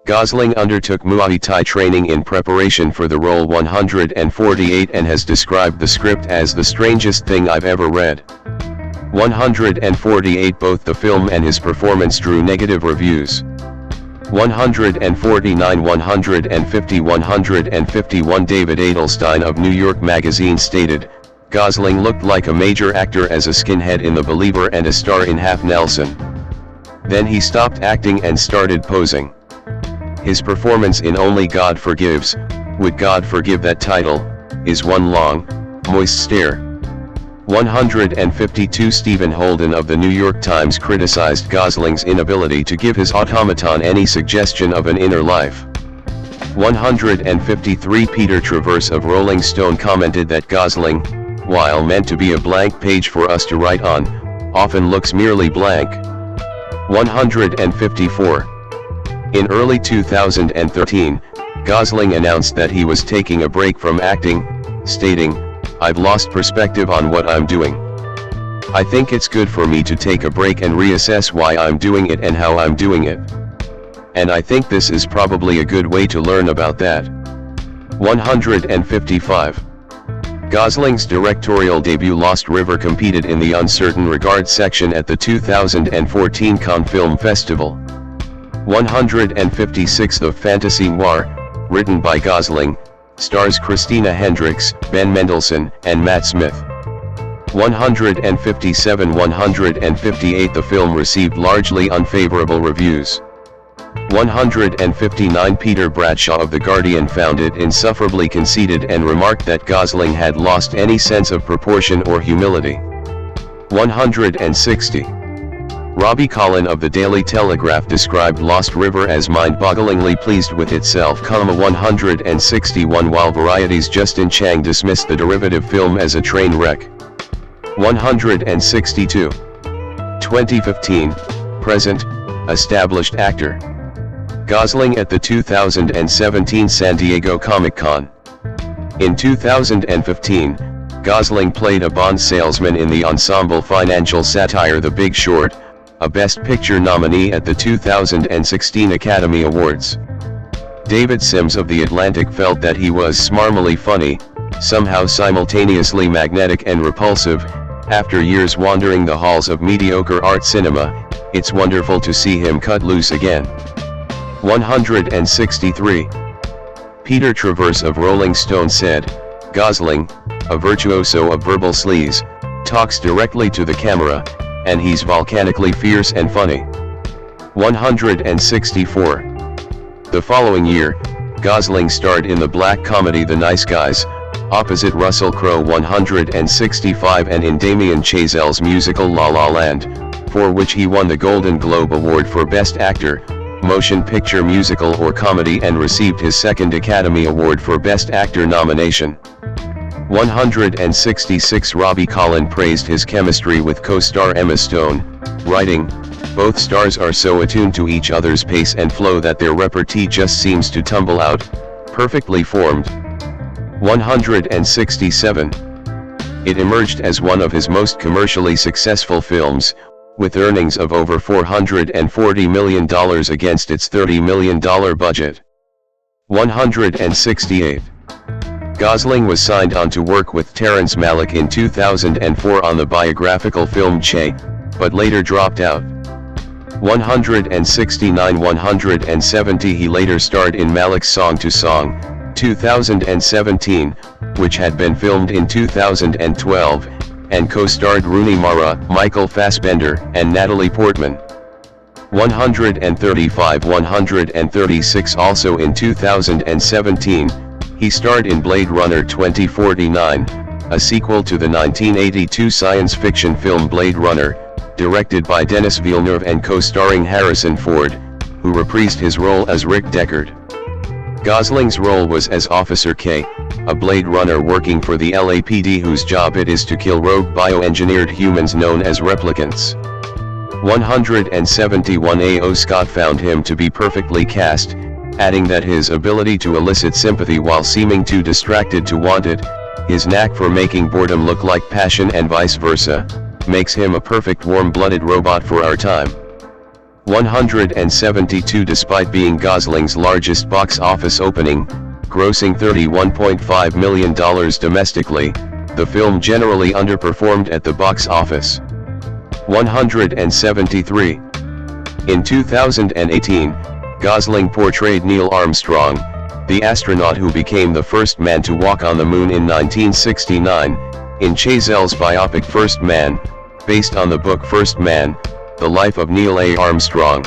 Gosling undertook Muay Thai training in preparation for the role. 148. And has described the script as the strangest thing I've ever read. 148. Both the film and his performance drew negative reviews. 149. 150. 151. David Adelstein of New York Magazine stated, Gosling looked like a major actor as a skinhead in The Believer and a star in Half Nelson. Then he stopped acting and started posing. His performance in Only God Forgives, Would God Forgive That title, is one long, moist stare. 152. Stephen Holden of the New York Times criticized Gosling's inability to give his automaton any suggestion of an inner life. 153. Peter Travers of Rolling Stone commented that Gosling, while meant to be a blank page for us to write on, often looks merely blank. 154. In early 2013, Gosling announced that he was taking a break from acting, stating, I've lost perspective on what I'm doing. I think it's good for me to take a break and reassess why I'm doing it and how I'm doing it. And I think this is probably a good way to learn about that. 155. Gosling's directorial debut Lost River competed in the Uncertain Regard section at the 2014 Cannes Film Festival. 156. The fantasy noir, written by Gosling, stars Christina Hendricks, Ben Mendelsohn, and Matt Smith. 157. 158. The film received largely unfavorable reviews. 159 Peter Bradshaw of The Guardian found it insufferably conceited and remarked that Gosling had lost any sense of proportion or humility. 160. Robbie Collin of the Daily Telegraph described Lost River as mind-bogglingly pleased with itself. 161 While Variety's Justin Chang dismissed the derivative film as a train wreck. 162. 2015, present, established actor. Gosling at the 2017 San Diego Comic-Con. In 2015, Gosling played a Bond salesman in the ensemble financial satire The Big Short, a Best Picture nominee at the 2016 Academy Awards. David Sims of The Atlantic felt that he was smarmily funny, somehow simultaneously magnetic and repulsive. After years wandering the halls of mediocre art cinema, it's wonderful to see him cut loose again. 163. Peter Travers of Rolling Stone said, Gosling, a virtuoso of verbal sleaze, talks directly to the camera, and he's volcanically fierce and funny. 164. The following year, Gosling starred in the black comedy The Nice Guys, opposite Russell Crowe. 165 and in Damien Chazelle's musical La La Land, for which he won the Golden Globe Award for Best Actor, Motion Picture Musical or Comedy and received his second Academy Award for Best Actor nomination. 166 Robbie Collin praised his chemistry with co-star Emma Stone, writing, both stars are so attuned to each other's pace and flow that their repartee just seems to tumble out, perfectly formed. 167. It emerged as one of his most commercially successful films, with earnings of over $440 million against its $30 million budget. 168. Gosling was signed on to work with Terrence Malick in 2004 on the biographical film Che, but later dropped out. 169 170 He later starred in Malick's Song to Song, 2017, which had been filmed in 2012, and co-starred Rooney Mara, Michael Fassbender, and Natalie Portman. 135 136 Also in 2017, he starred in Blade Runner 2049, a sequel to the 1982 science fiction film Blade Runner, directed by Denis Villeneuve and co-starring Harrison Ford, who reprised his role as Rick Deckard. Gosling's role was as Officer K, a Blade Runner working for the LAPD whose job it is to kill rogue bioengineered humans known as replicants. 171 A.O. Scott found him to be perfectly cast, adding that his ability to elicit sympathy while seeming too distracted to want it, his knack for making boredom look like passion and vice versa, makes him a perfect warm-blooded robot for our time. 172 Despite being Gosling's largest box office opening, grossing $31.5 million domestically, the film generally underperformed at the box office. 173. In 2018, Gosling portrayed Neil Armstrong, the astronaut who became the first man to walk on the moon in 1969, in Chazelle's biopic First Man, based on the book First Man, The Life of Neil A. Armstrong.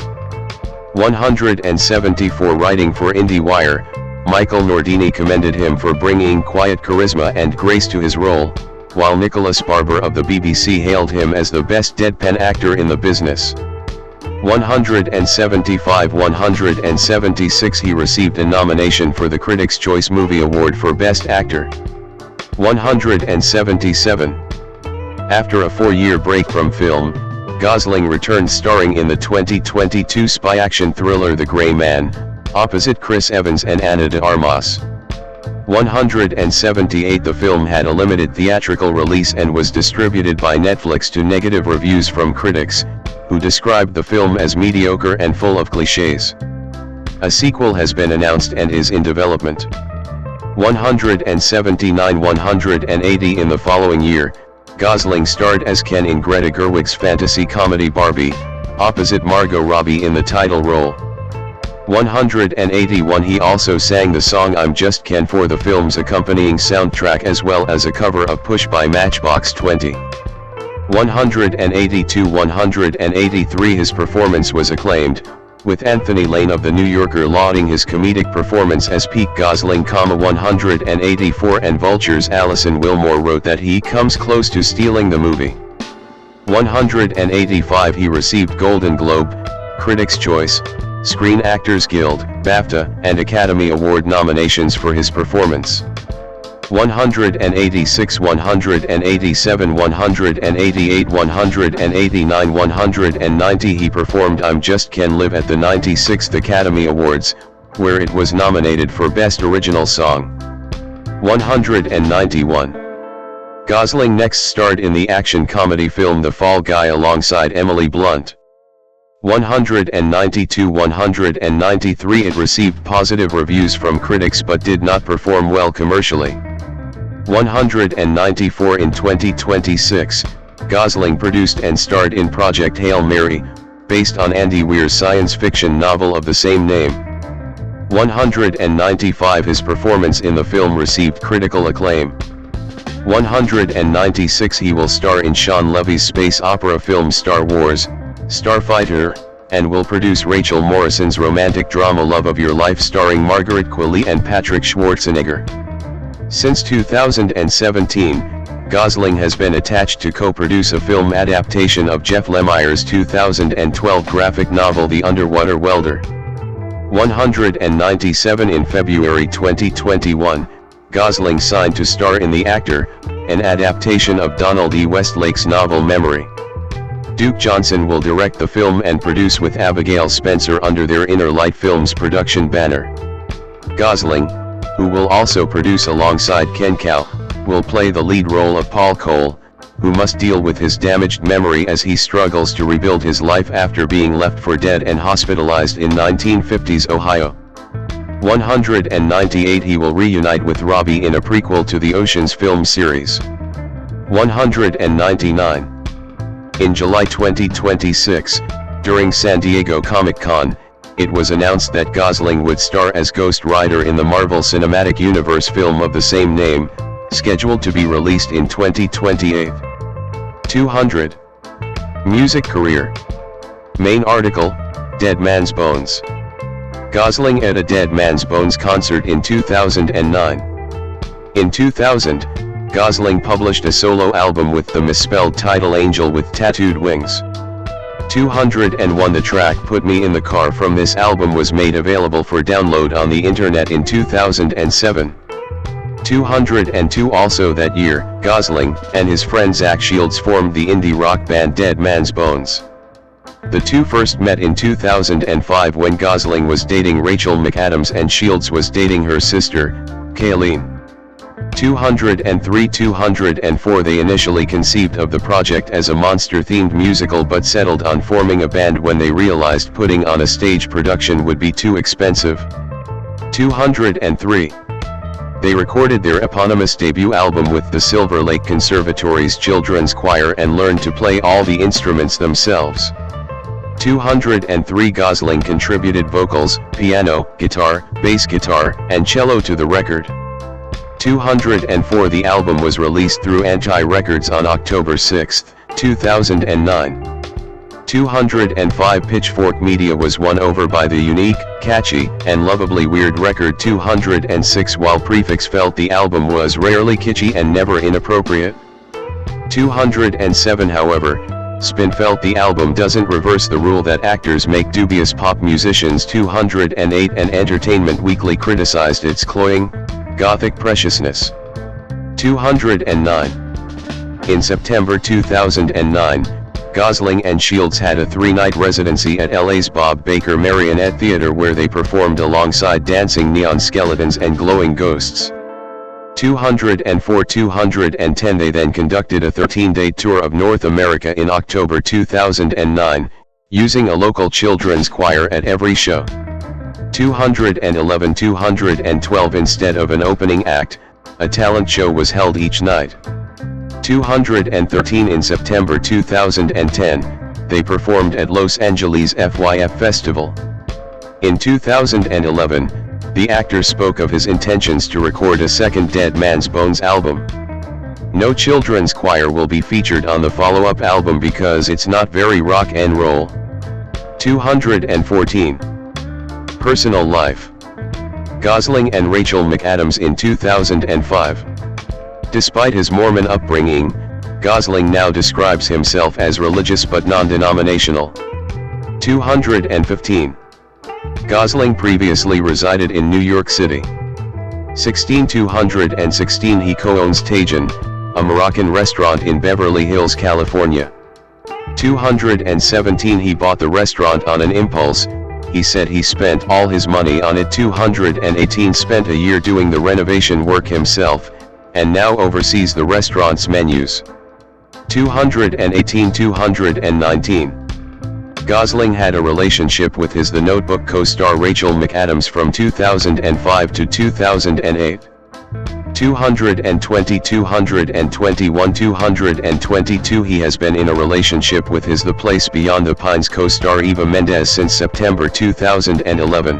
174 Writing for IndieWire, Michael Nordini commended him for bringing quiet charisma and grace to his role, while Nicholas Barber of the BBC hailed him as the best deadpan actor in the business. 175 176 He received a nomination for the Critics' Choice Movie Award for Best Actor. 177. After a 4-year break from film, Gosling returned starring in the 2022 spy action thriller The Gray Man, opposite Chris Evans and Ana de Armas. 178 The film had a limited theatrical release and was distributed by Netflix to negative reviews from critics, who described the film as mediocre and full of cliches. A sequel has been announced and is in development. 179 180 In the following year, Gosling starred as Ken in Greta Gerwig's fantasy comedy Barbie, opposite Margot Robbie in the title role. 181 He also sang the song I'm Just Ken for the film's accompanying soundtrack as well as a cover of Push by Matchbox 20. 182 183 His performance was acclaimed, with Anthony Lane of The New Yorker lauding his comedic performance as peak Gosling, 184, and Vulture's Alison Wilmore wrote that he comes close to stealing the movie. 185 He received Golden Globe, Critics' Choice, Screen Actors Guild, BAFTA, and Academy Award nominations for his performance. 186 187 188 189 190 He performed I'm Just Can't Live at the 96th Academy Awards, where it was nominated for Best Original Song. 191 Gosling next starred in the action comedy film The Fall Guy alongside Emily Blunt. 192 193 It received positive reviews from critics but did not perform well commercially. 194 In 2026, Gosling produced and starred in Project Hail Mary, based on Andy Weir's science fiction novel of the same name. 195 His performance in the film received critical acclaim. 196 He will star in Sean Levy's space opera film Star Wars, Starfighter, and will produce Rachel Morrison's romantic drama Love of Your Life starring Margaret Qualley and Patrick Schwarzenegger. Since 2017, Gosling has been attached to co-produce a film adaptation of Jeff Lemire's 2012 graphic novel The Underwater Welder. 197 In February 2021, Gosling signed to star in The Actor, an adaptation of Donald E. Westlake's novel Memory. Duke Johnson will direct the film and produce with Abigail Spencer under their Inner Light Films production banner. Gosling, who will also produce alongside Ken Kao, will play the lead role of Paul Cole, who must deal with his damaged memory as he struggles to rebuild his life after being left for dead and hospitalized in 1950s Ohio. 198 He will reunite with Robbie in a prequel to the Ocean's film series. 199 In July 2026, during San Diego Comic-Con, it was announced that Gosling would star as Ghost Rider in the Marvel Cinematic Universe film of the same name, scheduled to be released in 2028. 200 Music career. Main article, Dead Man's Bones. Gosling at a Dead Man's Bones concert in 2009. In 2000, Gosling published a solo album with the misspelled title Angel with Tattooed Wings. 201 The track Put Me in the Car from this album was made available for download on the internet in 2007. 202 Also that year, Gosling and his friend Zach Shields formed the indie rock band Dead Man's Bones. The two first met in 2005 when Gosling was dating Rachel McAdams and Shields was dating her sister, Kayleen. 203 204 They initially conceived of the project as a monster-themed musical but settled on forming a band when they realized putting on a stage production would be too expensive. 203 They recorded their eponymous debut album with the Silver Lake Conservatory's Children's Choir and learned to play all the instruments themselves. 203 Gosling contributed vocals, piano, guitar, bass guitar, and cello to the record. 204 The album was released through Anti Records on October 6, 2009. 205 Pitchfork Media was won over by the unique, catchy, and lovably weird record 206 while Prefix felt the album was rarely kitschy and never inappropriate. 207 However, Spin felt the album doesn't reverse the rule that actors make dubious pop musicians. 208 and Entertainment Weekly criticized its cloying, gothic preciousness. 209 In September 2009, Gosling and Shields had a 3-night residency at LA's Bob Baker Marionette Theater where they performed alongside dancing neon skeletons and glowing ghosts. 204 210 They then conducted a 13-day tour of North America in October 2009, using a local children's choir at every show. 211 212 Instead of an opening act, a talent show was held each night. 213 In September 2010, they performed at Los Angeles FYF Festival. In 2011, the actor spoke of his intentions to record a second Dead Man's Bones album. No children's choir will be featured on the follow-up album because it's not very rock and roll. 214. Personal life. Gosling and Rachel McAdams in 2005. Despite his Mormon upbringing, Gosling now describes himself as religious but non-denominational. 215. Gosling previously resided in New York City. 216 he co-owns Tajin, a Moroccan restaurant in Beverly Hills, California. 217 he bought the restaurant on an impulse. He said he spent all his money on it. 218 spent a year doing the renovation work himself, and now oversees the restaurant's menus. 218 219. Gosling had a relationship with his The Notebook co-star Rachel McAdams from 2005 to 2008. 220 221 222 he has been in a relationship with his The Place Beyond the Pines co-star Eva Mendes since September 2011.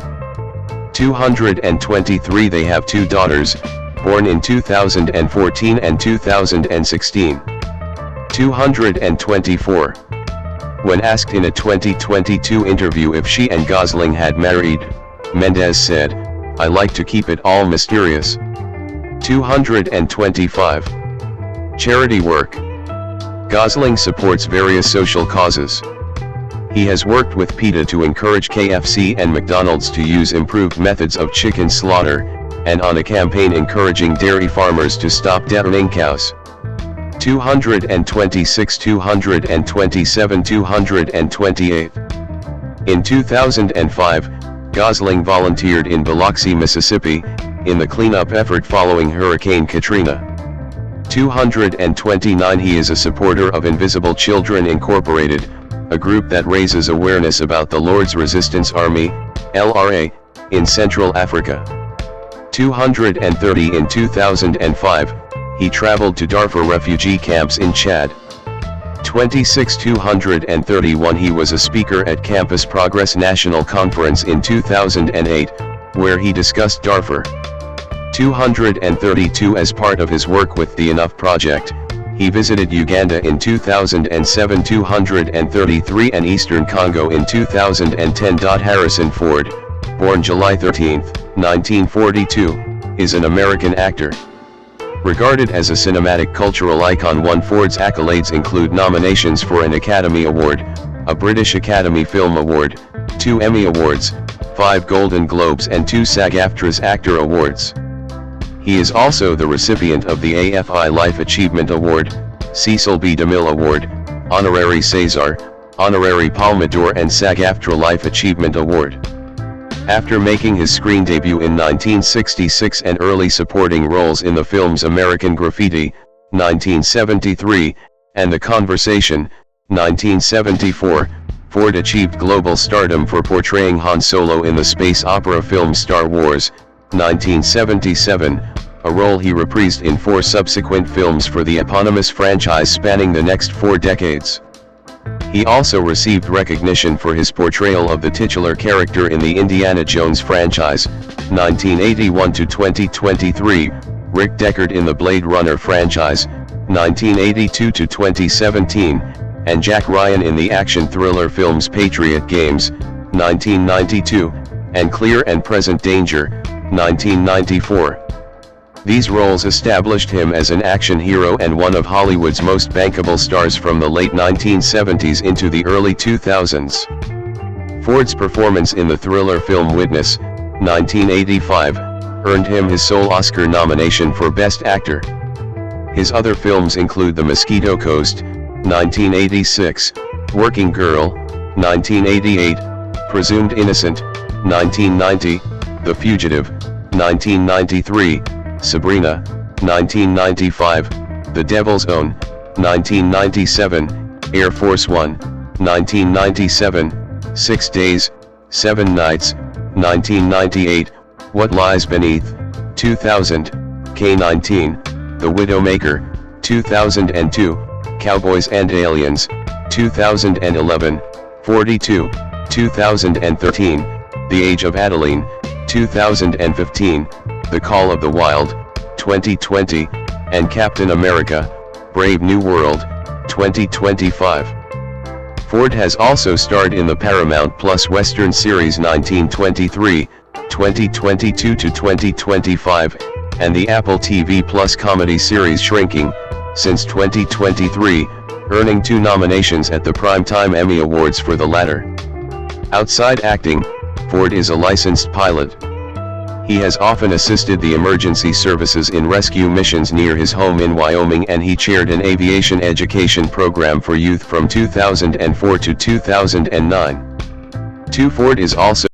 223 they have two daughters, born in 2014 and 2016. 224. When asked in a 2022 interview if she and Gosling had married, Mendes said, "I like to keep it all mysterious." 225. Charity work. Gosling supports various social causes. He has worked with PETA to encourage KFC and McDonald's to use improved methods of chicken slaughter, and on a campaign encouraging dairy farmers to stop deadening cows. 226 227 228. In 2005, Gosling volunteered in Biloxi, Mississippi, in the cleanup effort following Hurricane Katrina. 229 he is a supporter of Invisible Children Incorporated, a group that raises awareness about the Lord's Resistance Army, LRA, in Central Africa. 230 in 2005, he traveled to Darfur refugee camps in Chad. 26 231 he was a speaker at Campus Progress National Conference in 2008, where he discussed Darfur. 232 as part of his work with the Enough Project, he visited Uganda in 2007. 233 and Eastern Congo in 2010. Harrison Ford, born July 13, 1942, is an American actor. Regarded as a cinematic cultural icon, Ford's accolades include nominations for an Academy Award, a British Academy Film Award, 2 Emmy Awards, 5 Golden Globes and 2 SAG-AFTRA's Actor Awards. He is also the recipient of the AFI Life Achievement Award, Cecil B. DeMille Award, Honorary César, Honorary Palme d'Or and SAG-AFTRA Life Achievement Award. After making his screen debut in 1966 and early supporting roles in the films American Graffiti, 1973, and The Conversation, 1974, Ford achieved global stardom for portraying Han Solo in the space opera film Star Wars, 1977, a role he reprised in 4 subsequent films for the eponymous franchise spanning the next 4 decades. He also received recognition for his portrayal of the titular character in the Indiana Jones franchise, 1981 to 2023, Rick Deckard in the Blade Runner franchise, 1982 to 2017, and Jack Ryan in the action thriller films Patriot Games, 1992, and Clear and Present Danger, 1994. These roles established him as an action hero and one of Hollywood's most bankable stars from the late 1970s into the early 2000s. Ford's performance in the thriller film Witness, 1985, earned him his sole Oscar nomination for Best Actor. His other films include The Mosquito Coast, 1986, Working Girl, 1988, Presumed Innocent, 1990, The Fugitive, 1993, Sabrina, 1995, The Devil's Own, 1997, Air Force One, 1997, 6 Days, 7 Nights, 1998, What Lies Beneath, 2000, K-19, The Widowmaker, 2002, Cowboys and Aliens, 2011, 42, 2013, The Age of Adeline, 2015, The Call of the Wild, 2020, and Captain America, Brave New World, 2025. Ford has also starred in the Paramount Plus Western series 1923, 2022 to 2025, and the Apple TV Plus comedy series Shrinking, since 2023, earning 2 nominations at the Primetime Emmy Awards for the latter. Outside acting, Ford is a licensed pilot. He has often assisted the emergency services in rescue missions near his home in Wyoming, and he chaired an aviation education program for youth from 2004 to 2009. Ford is also